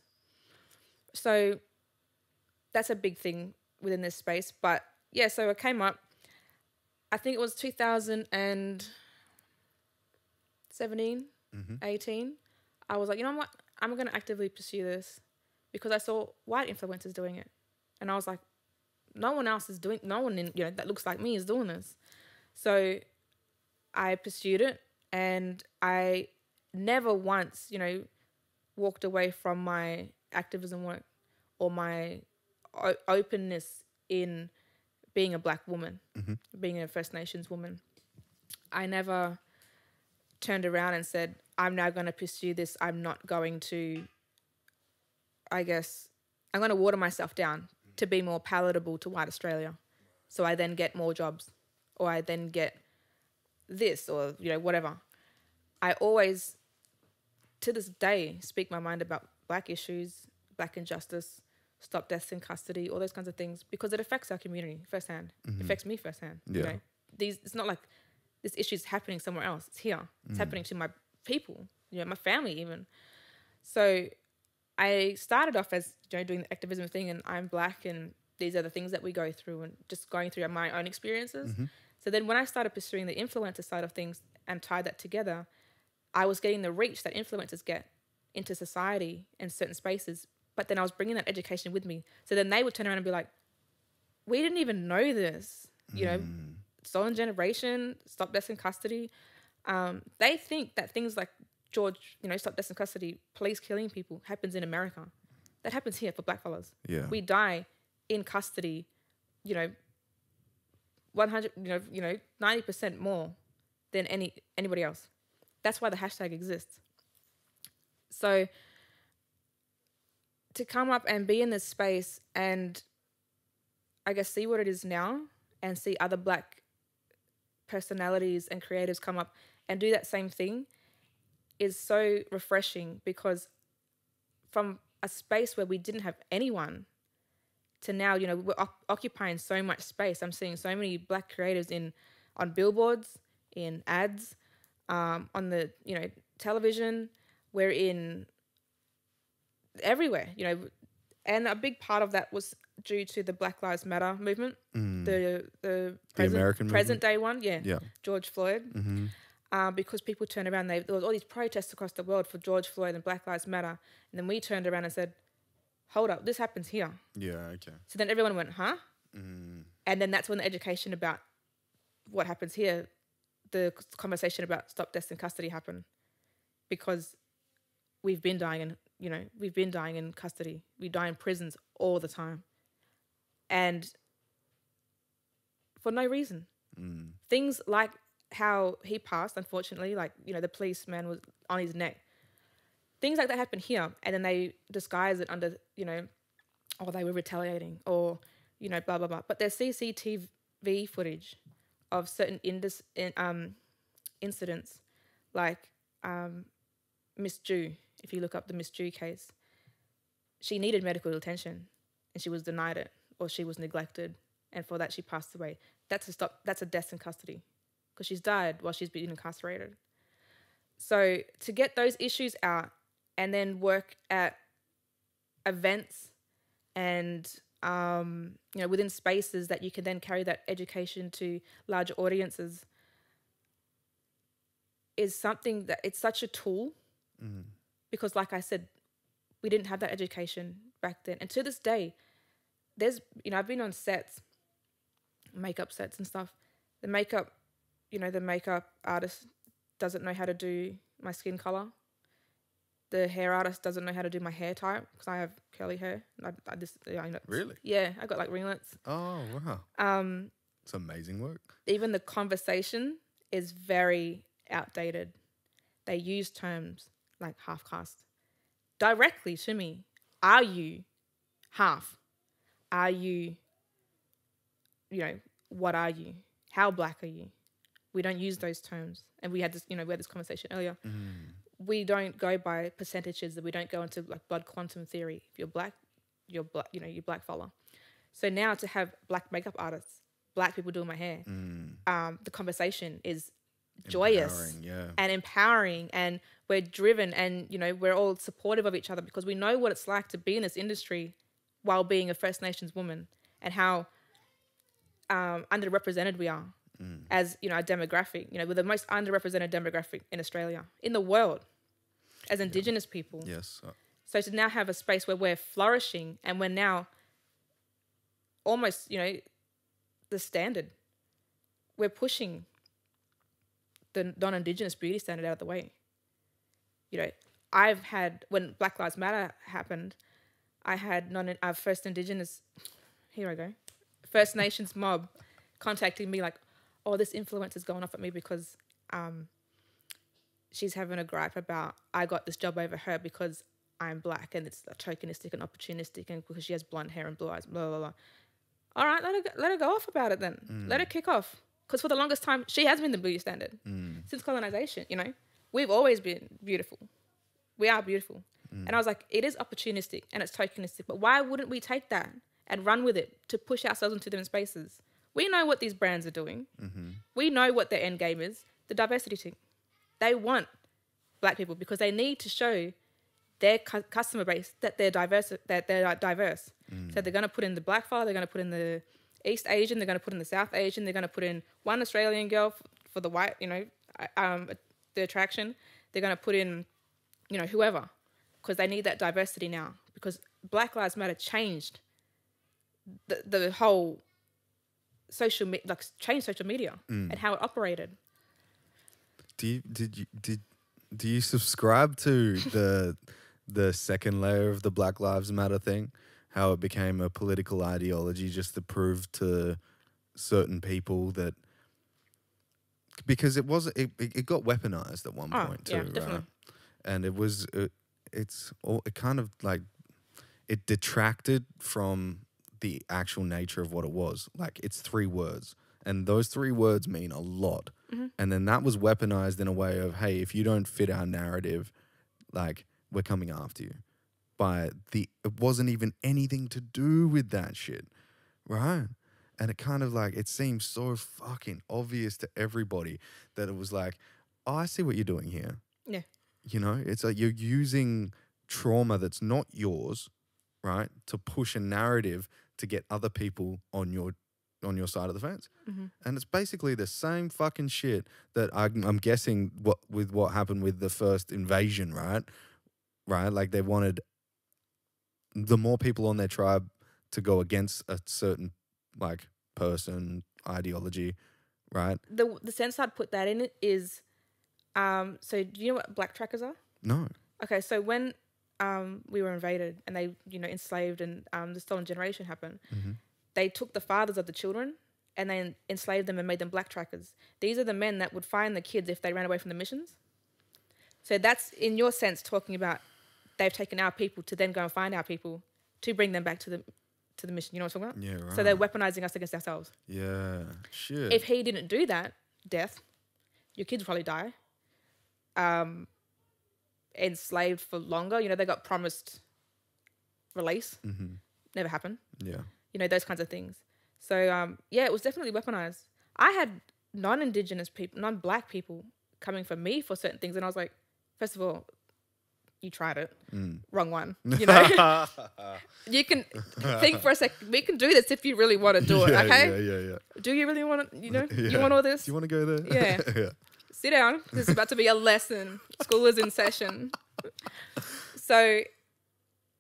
So that's a big thing within this space. But yeah, so it came up, I think it was 2017, 18. I was like, you know what? I'm going to actively pursue this because I saw white influencers doing it. And I was like, no one else is doing, no one in, you know, that looks like me is doing this. So I pursued it and I never once, you know, walked away from my activism work or my openness in being a black woman, being a First Nations woman. I never turned around and said, I'm now going to pursue this. I'm not going to, I guess, I'm going to water myself down to be more palatable to white Australia. So I then get more jobs or I then get this or, you know, whatever. I always, to this day, speak my mind about black issues, black injustice, stop deaths in custody, all those kinds of things, because it affects our community firsthand. It affects me firsthand. Yeah. You know? It's not like this issue is happening somewhere else. It's here. It's happening to my people, you know, my family even. So I started off as, you know, doing the activism thing and I'm black and these are the things that we go through and just going through my own experiences. So then when I started pursuing the influencer side of things and tied that together, I was getting the reach that influencers get into society and certain spaces, but then I was bringing that education with me. So then they would turn around and be like, we didn't even know this, you know, stolen generation, stop deaths in custody. They think that things like George, you know, stop deaths in custody, police killing people happens in America. That happens here for black fellas. Yeah. We die in custody, you know, 100, you know, 90% more than anybody else. That's why the hashtag exists. So to come up and be in this space and I guess see what it is now and see other black personalities and creatives come up and do that same thing is so refreshing because from a space where we didn't have anyone to now, you know, we're occupying so much space. I'm seeing so many black creatives on billboards, in ads, on the, you know, television. We're in everywhere, you know, and a big part of that was due to the Black Lives Matter movement, the American present movement? day one, George Floyd. Because people turned around, there was all these protests across the world for George Floyd and Black Lives Matter, and then we turned around and said, hold up, this happens here. Yeah, okay. So then everyone went, huh? And then that's when the education about what happens here, the conversation about stop deaths in custody happened, because we've been dying in, you know, we've been dying in custody. We die in prisons all the time. And for no reason. Things like how he passed, unfortunately, like, you know, the policeman was on his neck. Things like that happen here, and then they disguise it under, you know, oh, they were retaliating, or, you know, blah, blah, blah. But there's CCTV footage of certain incidents, like Miss Jew. If you look up the Miss Jew case, she needed medical attention, and she was denied it, or she was neglected, and for that she passed away. That's a death in custody, because she's died while she's been incarcerated. So to get those issues out and then work at events and, you know, within spaces that you can then carry that education to larger audiences is something that it's such a tool because, like I said, we didn't have that education back then. And to this day, there's, you know, I've been on sets, makeup sets and stuff, The makeup, the makeup artist doesn't know how to do my skin color. The hair artist doesn't know how to do my hair type because I have curly hair. Really? Yeah, I got like ringlets. Oh, wow. It's amazing work. Even the conversation is very outdated. They use terms like half caste directly to me. Are you half? Are you, what are you? How black are you? We don't use those terms. And we had this conversation earlier. We don't go by percentages. We don't go into like blood quantum theory. If you're black, you're black fella. So now to have black makeup artists, black people doing my hair, the conversation is joyous and empowering, and we're driven, and we're all supportive of each other because we know what it's like to be in this industry while being a First Nations woman, and how underrepresented we are as a demographic. We're the most underrepresented demographic in Australia, in the world, as Indigenous people. Yes. So to now have a space where we're flourishing and we're now almost the standard, we're pushing the non-Indigenous beauty standard out of the way. I've had, when Black Lives Matter happened, I had First Indigenous, First Nations mob contacting me like, oh, this influencer's going off at me because she's having a gripe about I got this job over her because I'm black and it's tokenistic and opportunistic and because she has blonde hair and blue eyes, blah, blah, blah. All right, let her go off about it then. Let her kick off. Because for the longest time, she has been the beauty standard. Since colonization, we've always been beautiful. We are beautiful. And I was like, it is opportunistic and it's tokenistic, but why wouldn't we take that and run with it to push ourselves into them spaces? We know what these brands are doing. We know what their end game is, the diversity thing. They want black people because they need to show their customer base that they're diverse. So they're going to put in the black fella, they're going to put in the East Asian, they're going to put in the South Asian, they're going to put in one Australian girl for the white, the attraction. They're going to put in, whoever, because they need that diversity now. Because Black Lives Matter changed the whole changed social media and how it operated. Do you subscribe to the second layer of the Black Lives Matter thing? How it became a political ideology just to prove to certain people that, because it got weaponized at one point too, right? Definitely. And it detracted from the actual nature of what it was. Like, it's 3 words, and those 3 words mean a lot. And then that was weaponized in a way of, hey, if you don't fit our narrative, like, we're coming after you. It wasn't even anything to do with that shit, right? And it kind of like, it seems so fucking obvious to everybody that it was like, oh, I see what you're doing here. Yeah. It's like you're using trauma that's not yours, right, to push a narrative to get other people on your side of the fence. And it's basically the same fucking shit that I'm guessing what happened with the first invasion, right? Like, they wanted the more people on their tribe to go against a certain like person, ideology, right? The sense I'd put that in it is, so do you know what black trackers are? No. Okay, so when we were invaded and they, enslaved and the stolen generation happened, they took the fathers of the children and they enslaved them and made them black trackers. These are the men that would find the kids if they ran away from the missions. So that's, in your sense, talking about they've taken our people to then go and find our people to bring them back to the mission. You know what I'm talking about? Yeah, right. So they're weaponizing us against ourselves. Yeah, shit. If he didn't do that, death, your kids would probably die. Enslaved for longer. They got promised release. Never happened. Yeah. Those kinds of things. So, it was definitely weaponized. I had non-Indigenous people, non-black people coming for me for certain things. And I was like, first of all, you tried it. Wrong one. You can think for a second. We can do this if you really want to do it, okay? Yeah. Do you really want to, you want all this? Do you want to go there? Yeah. Sit down. This is about to be a lesson. School is in session. So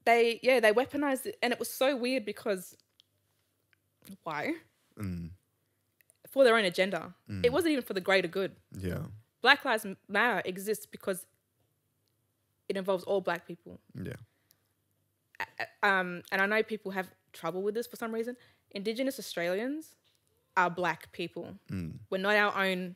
they weaponized it. And it was so weird because why? for their own agenda. It wasn't even for the greater good. Yeah. Black Lives Matter exists because it involves all black people. Yeah. And I know people have trouble with this for some reason. Indigenous Australians are black people. We're not our own,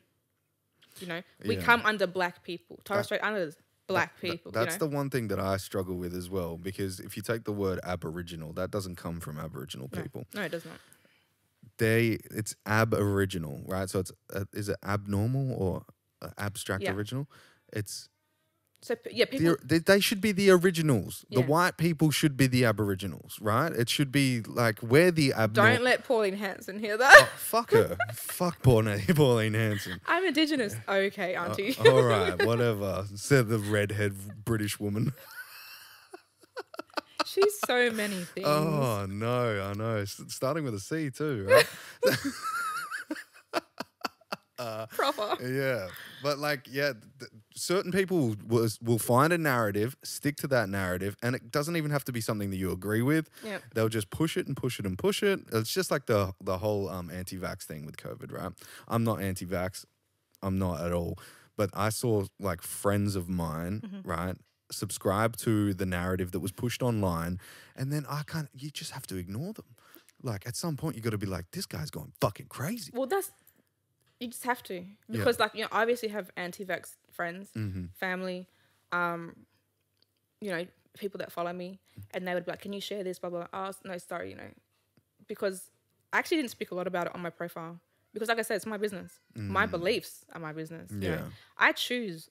you know, we come under black people. Torres Strait Islanders, black people. That's the one thing that I struggle with as well, because if you take the word Aboriginal, that doesn't come from Aboriginal people. No, it does not. It's Aboriginal, right? So it's is it abnormal or abstract original? It's so people. They should be the originals. Yeah. The white people should be the Aboriginals, right? It should be like we're the abnormal. Don't let Pauline Hanson hear that. Oh, fuck her. Fuck Pauline Hanson. I'm Indigenous. Okay, auntie. All right, whatever. Said the redhead British woman. She's so many things. Oh no, I know. Starting with a C too, right? Proper. Yeah, but like, certain people will find a narrative, stick to that narrative, and it doesn't even have to be something that you agree with. Yep. They'll just push it and push it and push it. It's just like the whole anti-vax thing with COVID, right? I'm not anti-vax. I'm not at all. But I saw like friends of mine, right, subscribe to the narrative that was pushed online, and then you just have to ignore them. Like at some point you got to be like, this guy's going fucking crazy. Well, you just have to, because like, you know, I obviously have anti-vax friends, family, you know, people that follow me, and they would be like, can you share this, blah, blah, blah. Oh, no, sorry, you know, because I actually didn't speak a lot about it on my profile, because like I said, it's my business. My beliefs are my business. You know? I choose,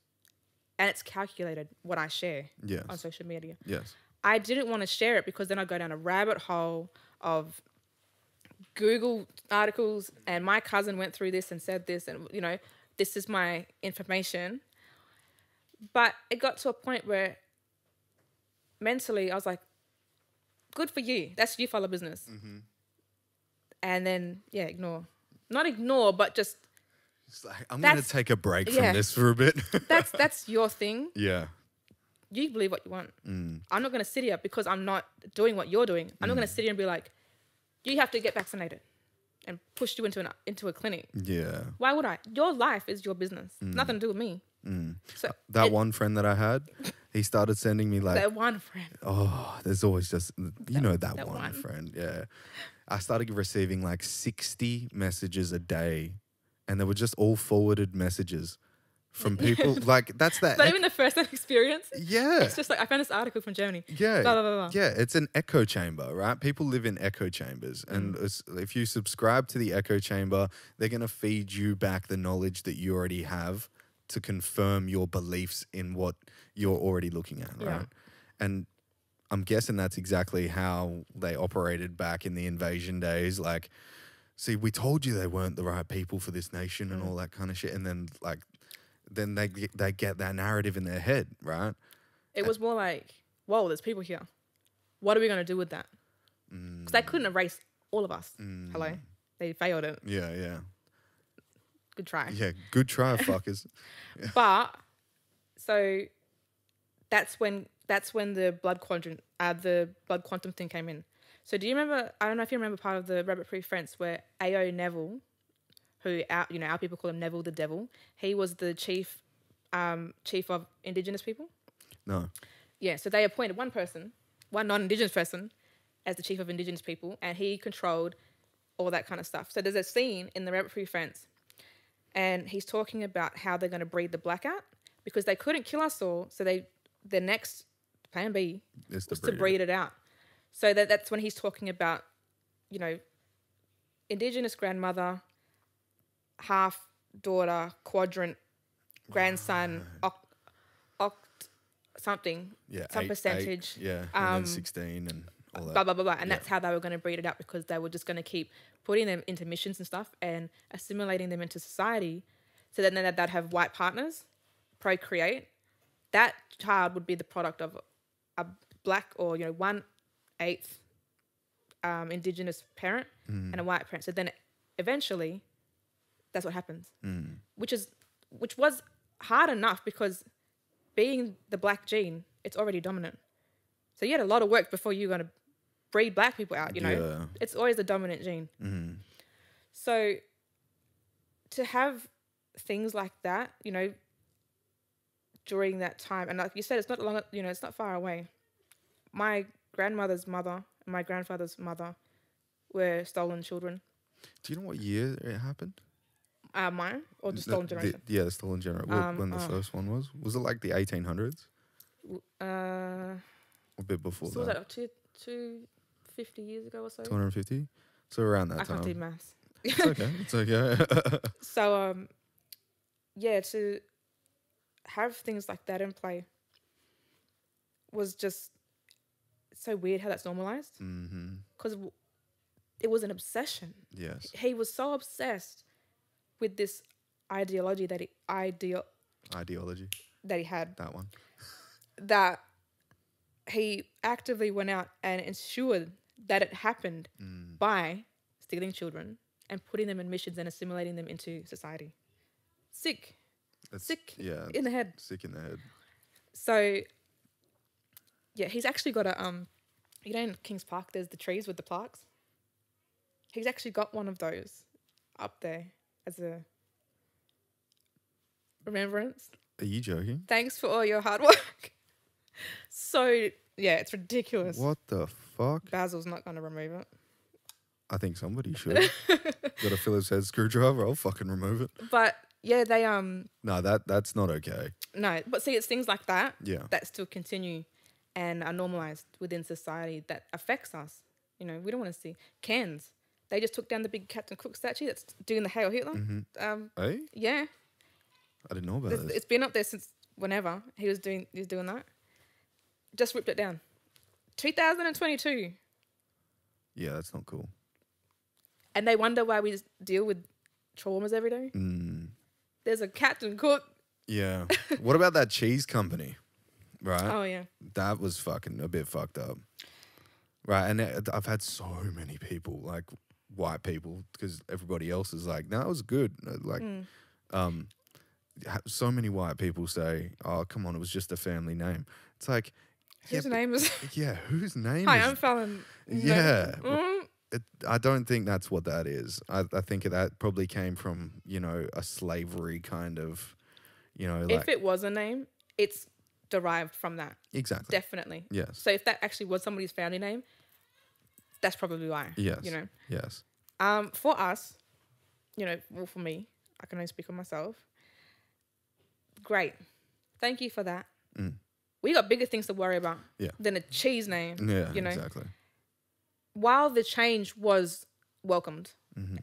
and it's calculated what I share on social media. Yes. I didn't want to share it because then I'd go down a rabbit hole of Google articles, and my cousin went through this and said this, and you know, this is my information. But it got to a point where mentally I was like, good for you, that's you follow business. And then not ignore, but just it's like, I'm gonna take a break from this for a bit. that's your thing. Yeah, you believe what you want. I'm not gonna sit here because I'm not doing what you're doing. I'm not gonna sit here and be like, you have to get vaccinated and push you into a clinic. Yeah. Why would I? Your life is your business. Nothing to do with me. So that one friend that I had, he started sending me like... That one friend. Oh, there's always just... that one friend. Yeah. I started receiving like 60 messages a day, and they were just all forwarded messages from people. Like, that's that... But even the first-hand experience? Yeah. It's just like, I found this article from Germany. Yeah. Blah, blah, blah, blah. Yeah, it's an echo chamber, right? People live in echo chambers. And if you subscribe to the echo chamber, they're going to feed you back the knowledge that you already have to confirm your beliefs in what you're already looking at, right? And I'm guessing that's exactly how they operated back in the invasion days. Like, see, we told you they weren't the right people for this nation and all that kind of shit. And then, like... then they get that narrative in their head, right? It was more like, whoa, there's people here. What are we going to do with that? Because they couldn't erase all of us. Hello? They failed it. Yeah. Good try. Yeah, good try, fuckers. But, so, that's when the blood quantum thing came in. So do you remember, I don't know if you remember part of the Rabbit Proof Friends where A.O. Neville, who our people call him Neville the Devil. He was the chief of Indigenous people. No. Yeah, so they appointed one non-Indigenous person, as the chief of Indigenous people, and he controlled all that kind of stuff. So there's a scene in the Rabbit Proof Friends, and he's talking about how they're going to breed the black out because they couldn't kill us all. So their next plan B was to breed it out. So that's when he's talking about, you know, Indigenous grandmother, half daughter, quadrant, grandson, something, some percentage. And then 16 and all that. Blah, blah, blah, blah. And that's how they were going to breed it out, because they were just going to keep putting them into missions and stuff and assimilating them into society. So then they'd have white partners, procreate. That child would be the product of a black or, 1/8 Indigenous parent and a white parent. So then eventually that's what happens, which was hard enough because being the black gene, it's already dominant. So you had a lot of work before you're going to breed black people out, you know. It's always the dominant gene. So to have things like that, you know, during that time, and like you said, it's not long, you know, it's not far away. My grandmother's mother and my grandfather's mother were stolen children. Do you know what year it happened? Mine or the stolen generation? The stolen generation. When the first one was? Was it like the 1800s? A bit before so that. Was that 250 years ago or so? 250? So around that time. I can't do maths. It's okay. It's okay. So, yeah, to have things like that in play was just so weird how that's normalized. Because it was an obsession. Yes. He was so obsessed with this ideology that Ideology. that he had, That one. that he actively went out and ensured that it happened by stealing children and putting them in missions and assimilating them into society. Sick. Sick in the head. Sick in the head. So, yeah, he's actually got a, you know, in Kings Park, there's the trees with the plaques. He's actually got one of those up there as a remembrance. Are you joking? Thanks for all your hard work. So, yeah, it's ridiculous. What the fuck? Basil's not going to remove it. I think somebody should. Got a Phillips head screwdriver, I'll fucking remove it. But, yeah, they, No, that's not okay. No, but see, it's things like that Yeah. that still continue and are normalized within society that affects us. You know, we don't want to see Cairns. They just took down the big Captain Cook statue that's doing the Hail Hitler. Hey? Yeah, I didn't know about this. it's been up there since whenever he was doing that. Just ripped it down. 2022, Yeah, that's not cool. and they wonder why we just deal with traumas every day. There's a Captain Cook. Yeah. What about that cheese company? Right? Oh yeah, That was fucking a bit fucked up. Right. And I've had so many people, like white people, because everybody else is like, no, it was good. Like, so many white people say, oh, come on, it was just a family name. It's like, whose name is? yeah, whose name Hi, is? I'm Fallon. Yeah. I don't think that's what that is. I think that probably came from, you know, a slavery kind of, you know, like. If it was a name, it's derived from that. Exactly. Definitely. Yes. So if that actually was somebody's family name, that's probably why. Yes. You know. Yes. For us, you know, well, for me, I can only speak on myself. Great. Thank you for that. We got bigger things to worry about than a cheese name. Yeah, you know? exactly. While the change was welcomed,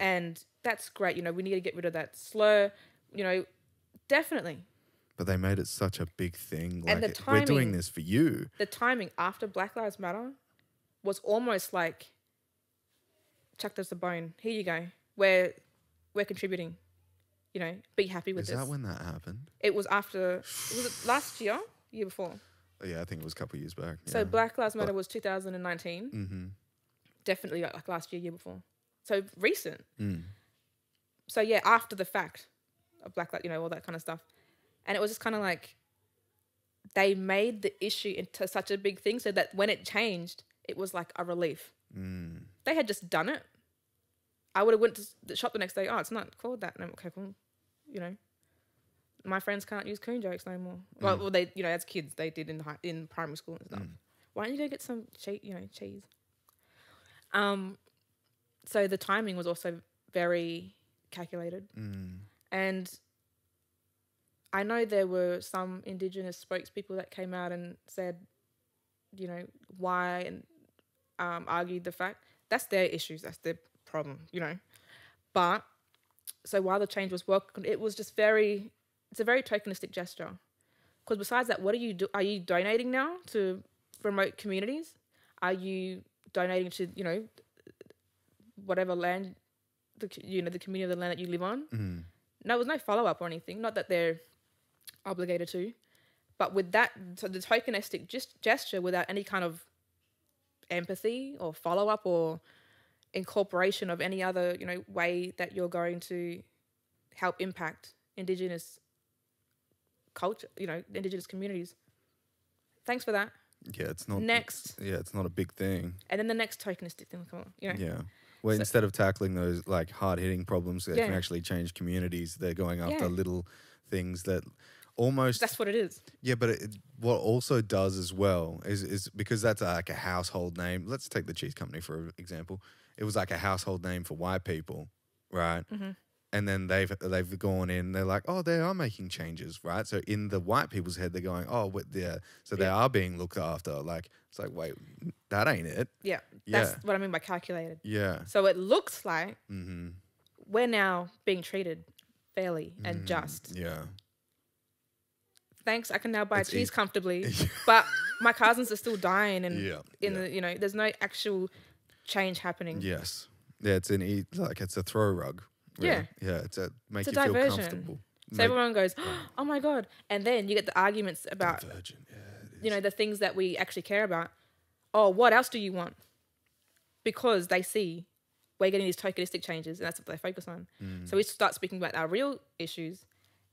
and that's great, you know, we need to get rid of that slur, you know, definitely. But they made it such a big thing. And Like, the we're doing timing- this for you. The timing after Black Lives Matter was almost like, chuck us a bone. Here you go. We're contributing. You know, be happy with Is this. that when that happened? It was after, was it last year? Year before? Oh, yeah, I think it was a couple of years back. So yeah. Black Lives Matter was 2019. Definitely like last year before. So recent. So yeah, after the fact of Black Lives, you know, all that kind of stuff. And it was just kind of like, they made the issue into such a big thing so that when it changed, it was like a relief. They had just done it. I would have went to the shop the next day. Oh, it's not called that. And I'm okay, cool. You know, my friends can't use coon jokes no more. Well, they, you know, as kids, they did in primary school and stuff. Why don't you go get some cheese? So the timing was also very calculated. And I know there were some indigenous spokespeople that came out and said, you know, why, and argued the fact that's their issues, that's their problem, you know. But so while the change was welcomed, it was just it's a very tokenistic gesture. Because besides that, what are you donating now to remote communities? Are you donating to, you know, whatever land, the community of the land that you live on? No, there was no follow-up or anything. Not that they're obligated to. But with that, so the tokenistic gesture without any kind of empathy or follow-up or incorporation of any other, you know, way that you're going to help impact Indigenous culture, you know, Indigenous communities. Thanks for that. Yeah, it's not. Next. Yeah, it's not a big thing. And then the next tokenistic thing will come on, you know. Yeah. Well, instead of tackling those like hard-hitting problems that can Yeah. actually change communities, they're going after Yeah. little things that almost... That's what it is. Yeah, but what also does as well is because that's like a household name. Let's take the cheese company for example. It was like a household name for white people, right? And then they've gone in. They're like, oh, they are making changes, right? So in the white people's head, they're going, oh, so they are being looked after. Like it's like, wait, that ain't it. Yeah. That's what I mean by calculated. Yeah. So it looks like we're now being treated fairly and just. Yeah. Thanks, I can now buy cheese comfortably, but my cousins are still dying, and the there's no actual change happening. Yes. Yeah, it's it's a throw rug. Really. Yeah. Yeah, it's a make It's you a feel diversion. comfortable. So everyone goes, oh my God. And then you get the arguments about, Divergent, yeah, the things that we actually care about. Oh, what else do you want? Because they see we're getting these tokenistic changes, and that's what they focus on. So we start speaking about our real issues.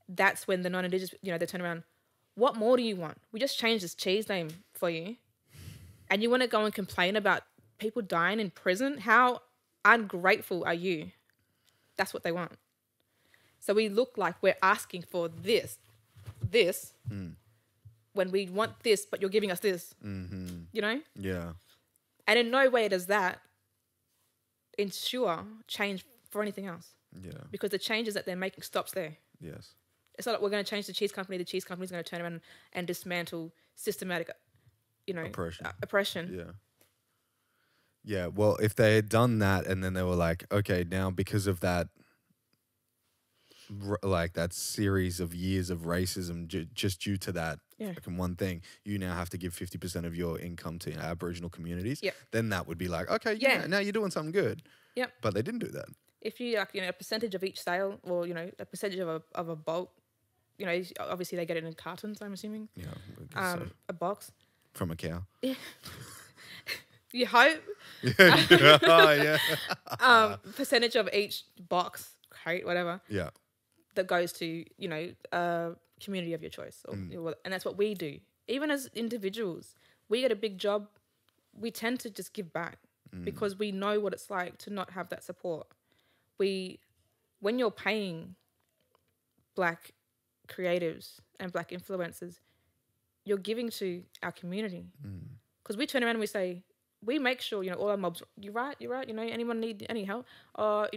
That's when the non-Indigenous, they turn around. What more do you want? We just changed this cheese name for you. And you want to go and complain about people dying in prison? How ungrateful are you? That's what they want. So we look like we're asking for this, when we want this, but you're giving us this, Yeah. And in no way does that ensure change for anything else. Yeah. Because the changes that they're making stops there. Yes. It's not like we're going to change the cheese company is going to turn around and dismantle systematic, oppression. Yeah. Yeah. Well, if they had done that and then they were like, okay, now because of that, like that series of years of racism, just due to that fucking one thing, you now have to give 50% of your income to Aboriginal communities. Yep. Then that would be like, okay, now you're doing something good. Yep. But they didn't do that. If you a percentage of each sale, or a percentage of a bulk, obviously they get it in cartons, I'm assuming. Yeah. I guess so. A box. From a cow. Yeah. You hope. Oh, yeah. Percentage of each box, crate, whatever. Yeah. That goes to, a community of your choice. And that's what we do. Even as individuals, we get a big job, we tend to just give back because we know what it's like to not have that support. When you're paying Black creatives and Black influencers, you're giving to our community. Because we turn around and we say, we make sure, all our mobs, you're right, anyone need any help? Or,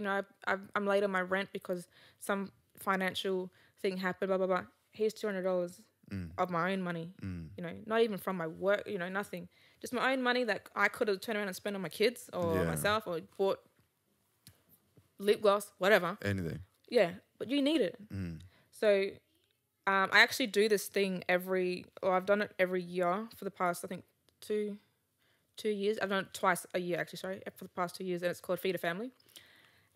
I'm late on my rent because some financial thing happened, blah, blah, blah. Here's $200 of my own money, not even from my work, nothing. Just my own money that I could have turned around and spent on my kids or myself, or bought lip gloss, whatever. Anything. Yeah, but you need it. So I actually do this thing I've done it every year for the past, I think, two years. I've done it twice a year, actually, for the past 2 years, and it's called Feed a Family.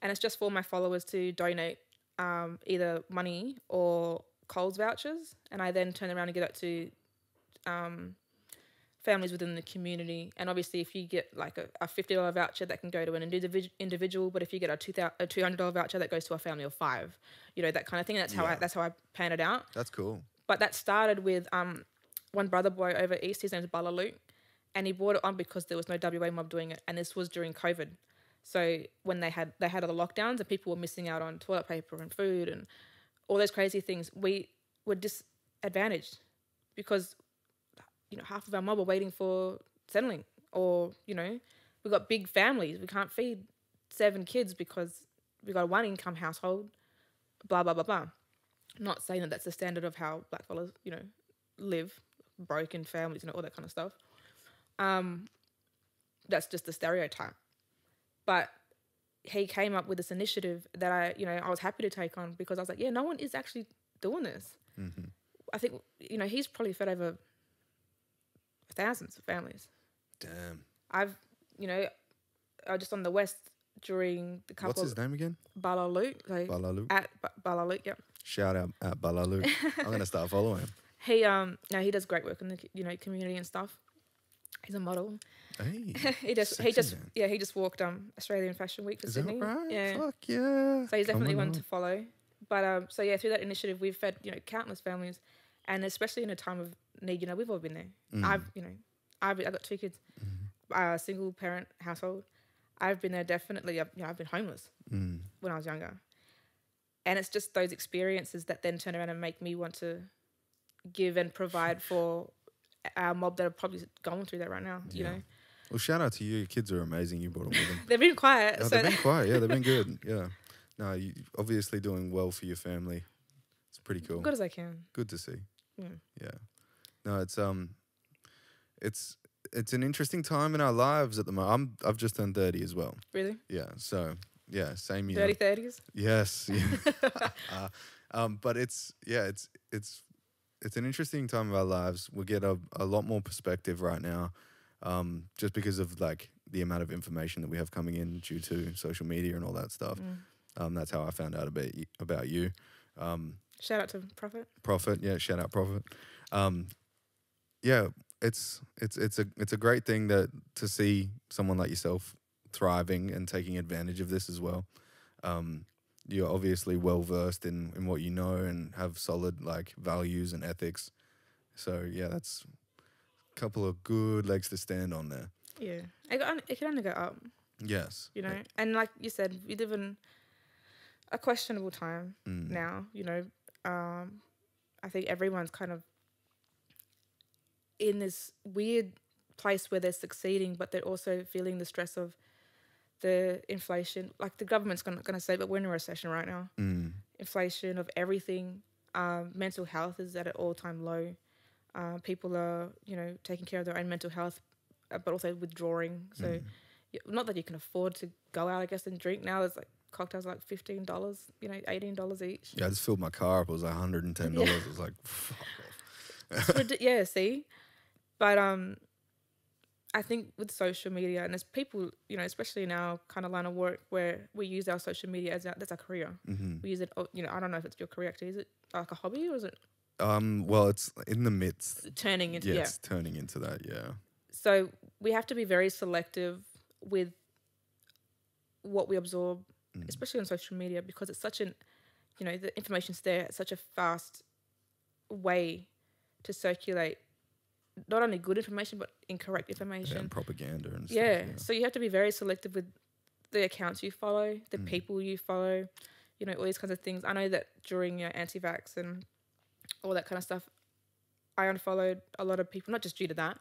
And it's just for my followers to donate either money or Coles vouchers, and I then turn around and give that to families within the community. And obviously, if you get like a $50 voucher, that can go to an individual, but if you get a $200 voucher, that goes to a family of 5, that kind of thing. And that's how I pan it out. That's cool. But that started with one brother boy over east. His name's Balaloo, and he brought it on because there was no WA mob doing it, and this was during COVID. So when they had other lockdowns and people were missing out on toilet paper and food and all those crazy things, we were disadvantaged because half of our mob are waiting for settling, or we've got big families, we can't feed 7 kids because we got a 1-income household, blah blah blah blah. I'm not saying that that's the standard of how Black fellas live, broken families, all that kind of stuff. That's just the stereotype. But he came up with this initiative that I was happy to take on, because I was like, no one is actually doing this. I think he's probably fed over thousands of families. Damn. I've just on the west during the couple. What's his name again? Balaloo. Balaloo. At Balaloo, yep. Shout out at Balaloo. I'm gonna start following him. He does great work in the community and stuff. He's a model. Hey, he just walked Australian Fashion Week for Sydney. Is that right? Yeah. Fuck yeah. So he's definitely one to follow. But through that initiative, we've fed countless families, and especially in a time of need, we've all been there. I've got 2 kids, single parent household. I've been there definitely. I've been homeless when I was younger. And it's just those experiences that then turn around and make me want to give and provide for our mob that are probably going through that right now, you know. Well, shout out to you. Your kids are amazing. You brought them with them. They've been quiet. Oh, they've been quiet. Yeah, they've been good. Yeah. No, you obviously doing well for your family. It's pretty cool. Good as I can. Good to see. Yeah. Yeah. No, it's an interesting time in our lives at the moment. I've just turned 30 as well. Really? Yeah. So yeah, same year. Early 30s? Yes. Yeah. But it's an interesting time of our lives. We get a lot more perspective right now, just because of like the amount of information that we have coming in due to social media and all that stuff. That's how I found out about you. Shout out to Prophet, yeah, shout out Prophet. Yeah, it's a great thing to see someone like yourself thriving and taking advantage of this as well. You're obviously well versed in what you know and have solid like values and ethics. So yeah, that's a couple of good legs to stand on there. Yeah, it can only go up. Yes, you know, and like you said, we live in a questionable time now. You know, I think everyone's kind of in this weird place where they're succeeding, but they're also feeling the stress of the inflation. Like the government's gonna say, but we're in a recession right now. Inflation of everything. Mental health is at an all-time low. People are, you know, taking care of their own mental health, but also withdrawing. So, not that you can afford to go out, I guess, and drink now. There's like cocktails like $15, you know, $18 each. Yeah, I just filled my car up. It was like $110. Yeah. It was like, fuck off. Yeah, see, but I think with social media, and as people, you know, especially in our kind of line of work where we use our social media as that's our career. We use it, you know, I don't know if it's your career actually. Is it like a hobby or is it? Well, it's in the midst. Turning into turning into that, yeah. So we have to be very selective with what we absorb, especially on social media, because it's such an, you know, the information's there. It's such a fast way to circulate not only good information but incorrect information. Yeah, and propaganda and stuff. Yeah. So you have to be very selective with the accounts you follow, the people you follow, you know, all these kinds of things. I know that during, you know, anti-vax and all that kind of stuff, I unfollowed a lot of people, not just due to that,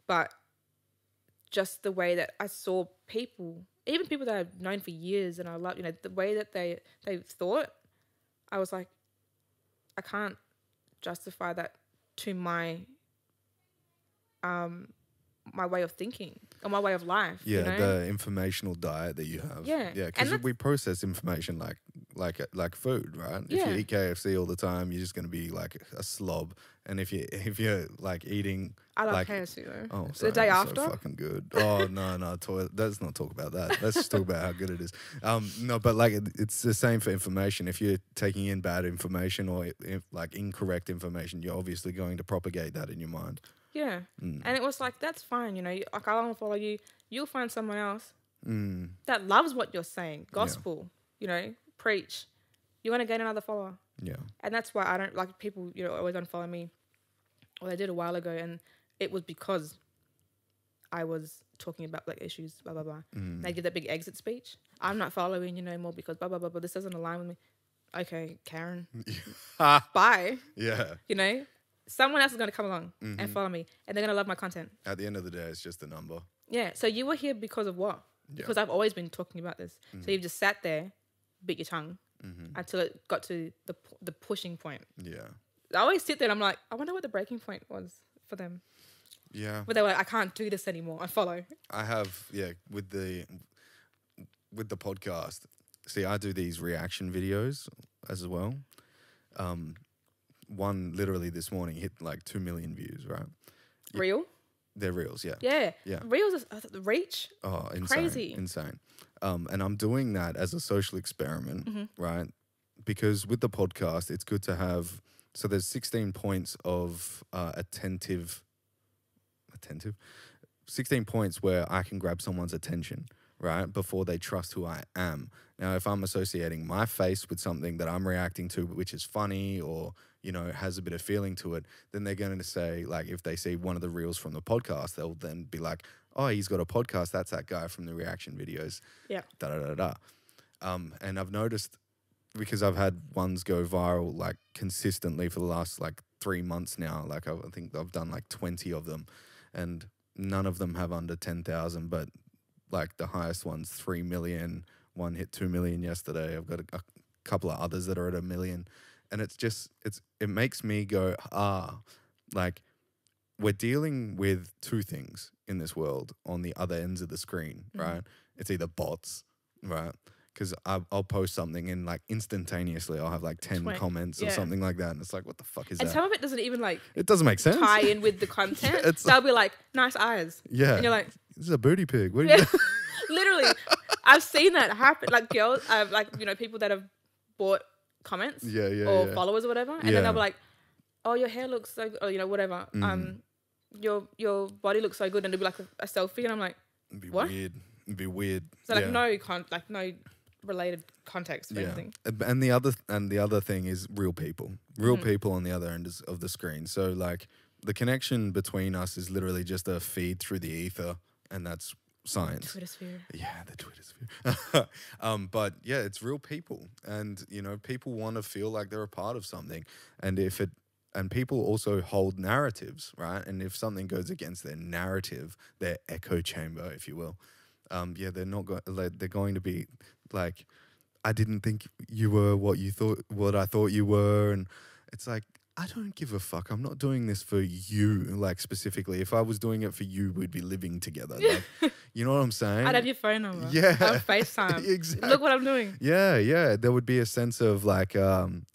but just the way that I saw people, even people that I've known for years and I love, you know, the way that they thought, I was like, I can't justify that to my my way of thinking or my way of life. Yeah, you know? the informational diet that you have. Yeah. Yeah, because we process information like food, right? Yeah. If you eat KFC all the time, you're just going to be like a slob. And if you're like eating... I love like, KFC though. Oh, the sorry, day it's after? so fucking good. Oh, no. Let's not talk about that. Let's just talk about how good it is. No, but like it's the same for information. If you're taking in bad information or like incorrect information, you're obviously going to propagate that in your mind. Yeah. And it was like, that's fine, you know. Like, I won't follow you. You'll find someone else that loves what you're saying. Gospel, you know, preach. You're going to gain another follower. Yeah. And that's why I don't like people, you know, always unfollow me. Or they did a while ago, and it was because I was talking about like issues, blah, blah, blah. They give that big exit speech. I'm not following you no more because blah, blah, blah, blah. This doesn't align with me. Okay, Karen. Bye. Yeah. You know? Someone else is going to come along and follow me, and they're going to love my content. At the end of the day, it's just a number. Yeah. So you were here because of what? Because I've always been talking about this. So you've just sat there, bit your tongue, until it got to the pushing point. Yeah. I always sit there and I'm like, I wonder what the breaking point was for them. Yeah. Where they were like, I can't do this anymore. I follow. I have, with the podcast. See, I do these reaction videos as well. One literally this morning hit like 2 million views, right? Real? They're reels, yeah. Yeah. Yeah. Reels is reach. Oh, insane. Crazy. Insane. And I'm doing that as a social experiment, right? Because with the podcast, it's good to have, so there's 16 points of attentive, 16 points where I can grab someone's attention, right? Before they trust who I am. Now, if I'm associating my face with something that I'm reacting to, which is funny or, you know, has a bit of feeling to it, then they're going to say, like, if they see one of the reels from the podcast, they'll then be like, oh, he's got a podcast. That's that guy from the reaction videos. Yeah. Da da da da. And I've noticed, because I've had ones go viral like consistently for the last like 3 months now. Like I think I've done like 20 of them, and none of them have under 10,000. But like the highest one's 3 million. One hit 2 million yesterday. I've got a couple of others that are at 1 million, and it makes me go, like we're dealing with two things in this world on the other ends of the screen, right? It's either bots, right? Because I'll post something and like instantaneously I'll have like 10 comments or something like that. And it's like, what the fuck is that? And some of it doesn't even like... It doesn't make sense. ...tie in with the content. They'll be like, nice eyes. Yeah. And you're like... This is a booty pig. What are you Literally. I've seen that happen. Like girls, like, you know, people that have bought comments or followers or whatever. And then they'll be like, oh, your hair looks so good. Or, you know, whatever. Your body looks so good. And it'll be like a selfie. And I'm like, It'd be what? weird. It'd be weird. So like no related context or anything. And the other thing is real people. Real people on the other end of the screen. So like the connection between us is literally just a feed through the ether, and that's science. Twitter sphere. Yeah, the Twitter sphere. But yeah, it's real people, and you know, people want to feel like they're a part of something, and people also hold narratives, right? And if something goes against their narrative, their echo chamber, if you will, they're not they're going to be like, I didn't think you were what I thought you were, and it's like, I don't give a fuck. I'm not doing this for you, like specifically. If I was doing it for you, we'd be living together. Like, you know what I'm saying? I'd have your phone number. Yeah. On FaceTime. Exactly. Look what I'm doing. Yeah. There would be a sense of like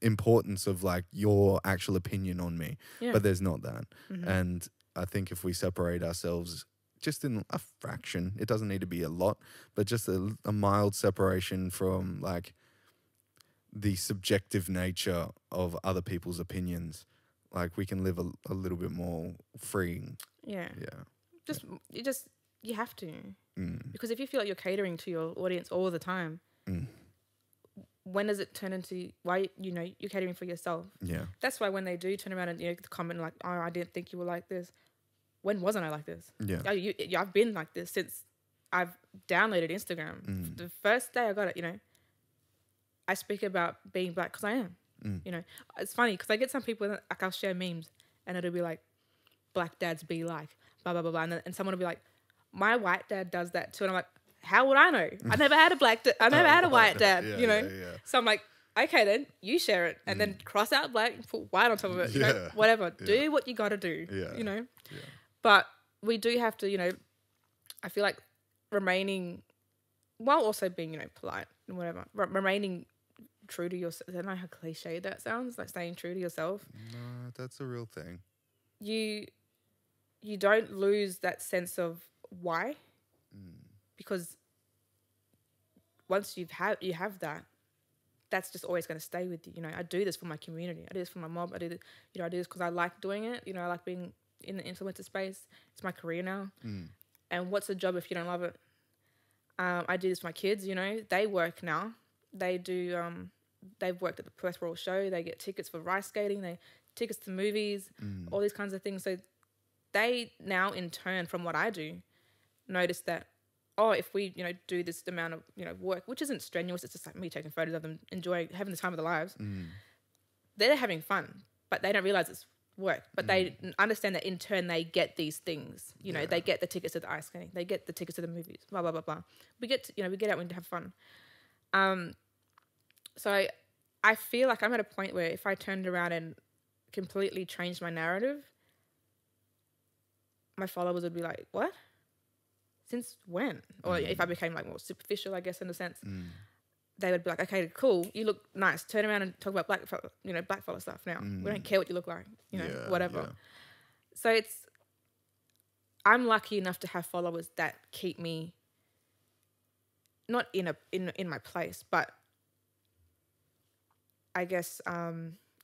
importance of like your actual opinion on me. Yeah. But there's not that. And I think if we separate ourselves just in a fraction, it doesn't need to be a lot, but just a mild separation from like the subjective nature of other people's opinions, like we can live a little bit more freeing. Yeah. You have to. Because if you feel like you're catering to your audience all the time, when does it turn into why, you know, you're catering for yourself? Yeah. That's why when they do turn around and, you know, comment like, oh, I didn't think you were like this. When wasn't I like this? Yeah. I've been like this since I've downloaded Instagram. The first day I got it, you know, I speak about being black because I am. You know, it's funny because I get some people, like I'll share memes and it'll be like, black dads be like, blah, blah, blah, blah. And someone will be like, my white dad does that too. And I'm like, how would I know? I never had a black dad. I never had a white dad, you know? So I'm like, okay, then you share it and then cross out black and put white on top of it. You know, whatever. Do what you got to do, you know? Yeah. But we do have to, you know, I feel like remaining, while also being, you know, polite and whatever, remaining true to yourself. I don't know how cliche that sounds, like staying true to yourself. No, that's a real thing. You don't lose that sense of why, because once you have that, that's just always going to stay with you. You know, I do this for my community. I do this for my mob. I do this, you know, I do this because I like doing it. You know, I like being in the influencer space. It's my career now. And what's a job if you don't love it? I do this for my kids. You know, they work now. They do. They've worked at the Perth Roadshow. They get tickets for rice skating. Tickets to movies. All these kinds of things. So they now, in turn, from what I do, notice that, oh, if we, you know, do this amount of, you know, work, which isn't strenuous, it's just like me taking photos of them, enjoying, having the time of their lives. They're having fun, but they don't realize it's work. But they understand that in turn they get these things. You know, they get the tickets to the ice skating, they get the tickets to the movies, blah blah blah blah. We get to, you know, we get out and have fun. So I feel like I'm at a point where if I turned around and completely changed my narrative, my followers would be like, what? Since when? Or if I became like more superficial, I guess, in a sense, they would be like, okay, cool, you look nice. Turn around and talk about black fella stuff now. We don't care what you look like, you know, whatever. Yeah. So I'm lucky enough to have followers that keep me not in my place, but I guess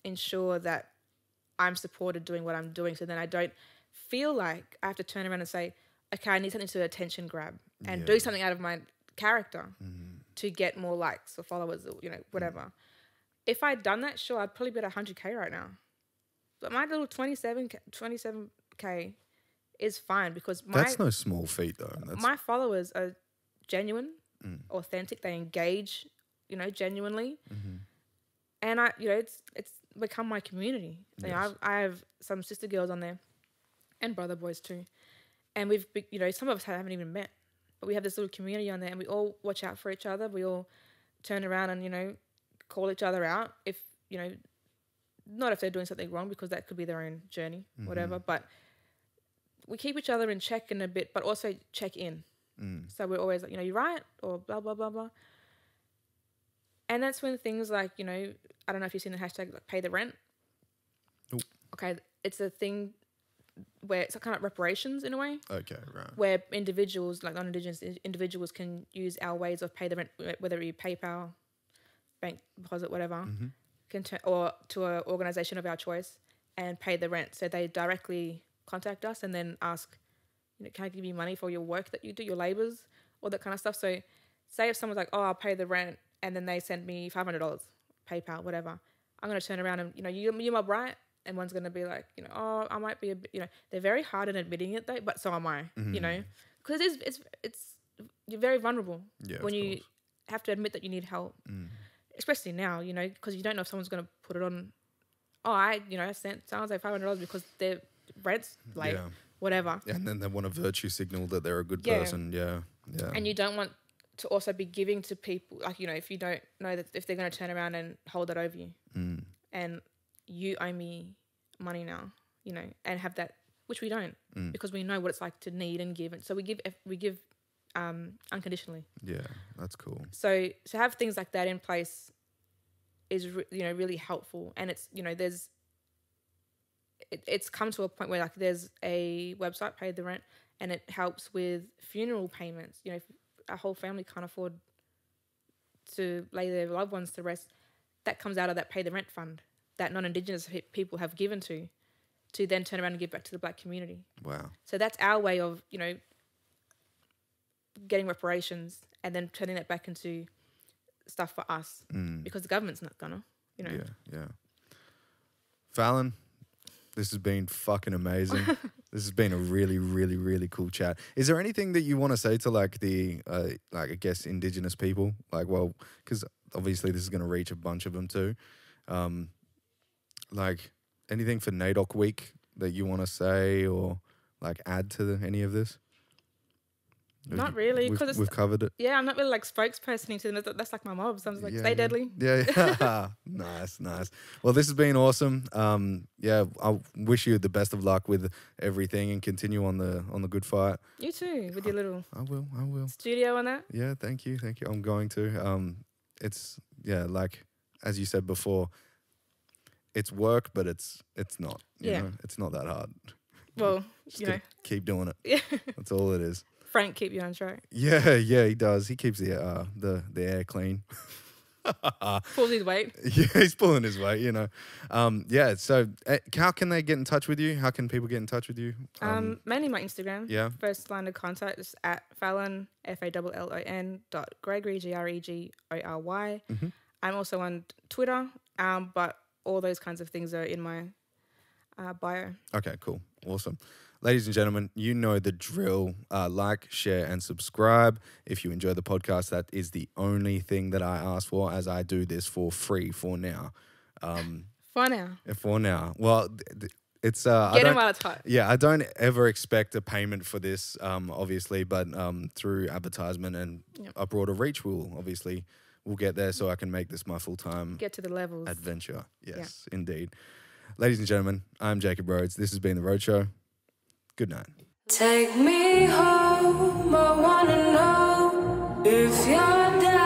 ensure that I'm supported doing what I'm doing, so then I don't feel like I have to turn around and say, okay, I need something to attention grab and do something out of my character to get more likes or followers or, you know, whatever. If I'd done that, sure, I'd probably be at 100K right now. But my little 27K is fine because that's no small feat though. My followers are genuine, authentic. They engage, genuinely. And it's become my community. Yes. I have some sister girls on there, and brother boys too. And we've, some of us haven't even met, but we have this little community on there, and we all watch out for each other. We all turn around and call each other out if not if they're doing something wrong, because that could be their own journey, whatever. But we keep each other in check in a bit, but also check in. So we're always like, you're right, or blah blah blah blah. And that's when things like, I don't know if you've seen the hashtag like pay the rent. Nope. Okay, it's a thing where it's kind of reparations in a way. Okay, right. Where individuals, like non-Indigenous individuals, can use our ways of pay the rent, whether it be PayPal, bank deposit, whatever, or to an organisation of our choice, and pay the rent. So they directly contact us and then ask, can I give you money for your work that you do, your labours, all that kind of stuff. So say if someone's like, oh, I'll pay the rent, and then they send me $500, PayPal, whatever, I'm going to turn around and, you're my right. And one's going to be like, oh, I might be a bit, they're very hard in admitting it though, but so am I, because it's you're very vulnerable when you have to admit that you need help, especially now, because you don't know if someone's going to put it on. Oh, I sent someone like $500 because their rent's late, whatever. Yeah, and then they want a virtue signal that they're a good person. Yeah. And you don't want to also be giving to people, like, if you don't know that if they're going to turn around and hold that over you, and you owe me money now, and have that, which we don't, because we know what it's like to need and give, and so we give unconditionally. Yeah, that's cool. So to have things like that in place is really helpful, and it's it's come to a point where like there's a website, Pay the Rent, and it helps with funeral payments. If a whole family can't afford to lay their loved ones to rest, that comes out of that Pay the Rent fund that non-Indigenous people have given to then turn around and give back to the Black community. Wow. So that's our way of, getting reparations and then turning that back into stuff for us, because the government's not gonna, Yeah. Fallon, this has been fucking amazing. This has been a really, really, really cool chat. Is there anything that you want to say to like the, I guess, Indigenous people? Like, well, because obviously this is going to reach a bunch of them too. Like anything for NAIDOC week that you want to say or like add to any of this? Not really, because we've covered it. Yeah, I'm not really like spokespersoning to them. That's like my mob. So I'm just like, stay deadly. Yeah. Nice. Well, this has been awesome. I wish you the best of luck with everything and continue on the good fight. You too, with your little. I will. Studio on that. Yeah, thank you. I'm going to. It's like as you said before, it's work, but it's not. You know? It's not that hard. Well, Just keep doing it. Yeah. That's all it is. Frank keep you on track. Yeah, he does. He keeps the air clean. Pulls his weight. Yeah, he's pulling his weight, So how can they get in touch with you? How can people get in touch with you? Mainly my Instagram. Yeah. First line of contact is at Fallon, FALLON .Gregory, GREGORY. I'm also on Twitter, but all those kinds of things are in my bio. Okay, cool. Awesome. Ladies and gentlemen, you know the drill. Like, share, and subscribe. If you enjoy the podcast, that is the only thing that I ask for, as I do this for free for now. For now. Well, it's... Get them while it's hot. Yeah, I don't ever expect a payment for this, obviously, but through advertisement and a broader reach, we'll get there so I can make this my full-time... Get to the levels. Adventure. Yes, indeed. Ladies and gentlemen, I'm Jacob Rhodes. This has been The Roadshow. Good night. Take me home, I wanna know if you're down.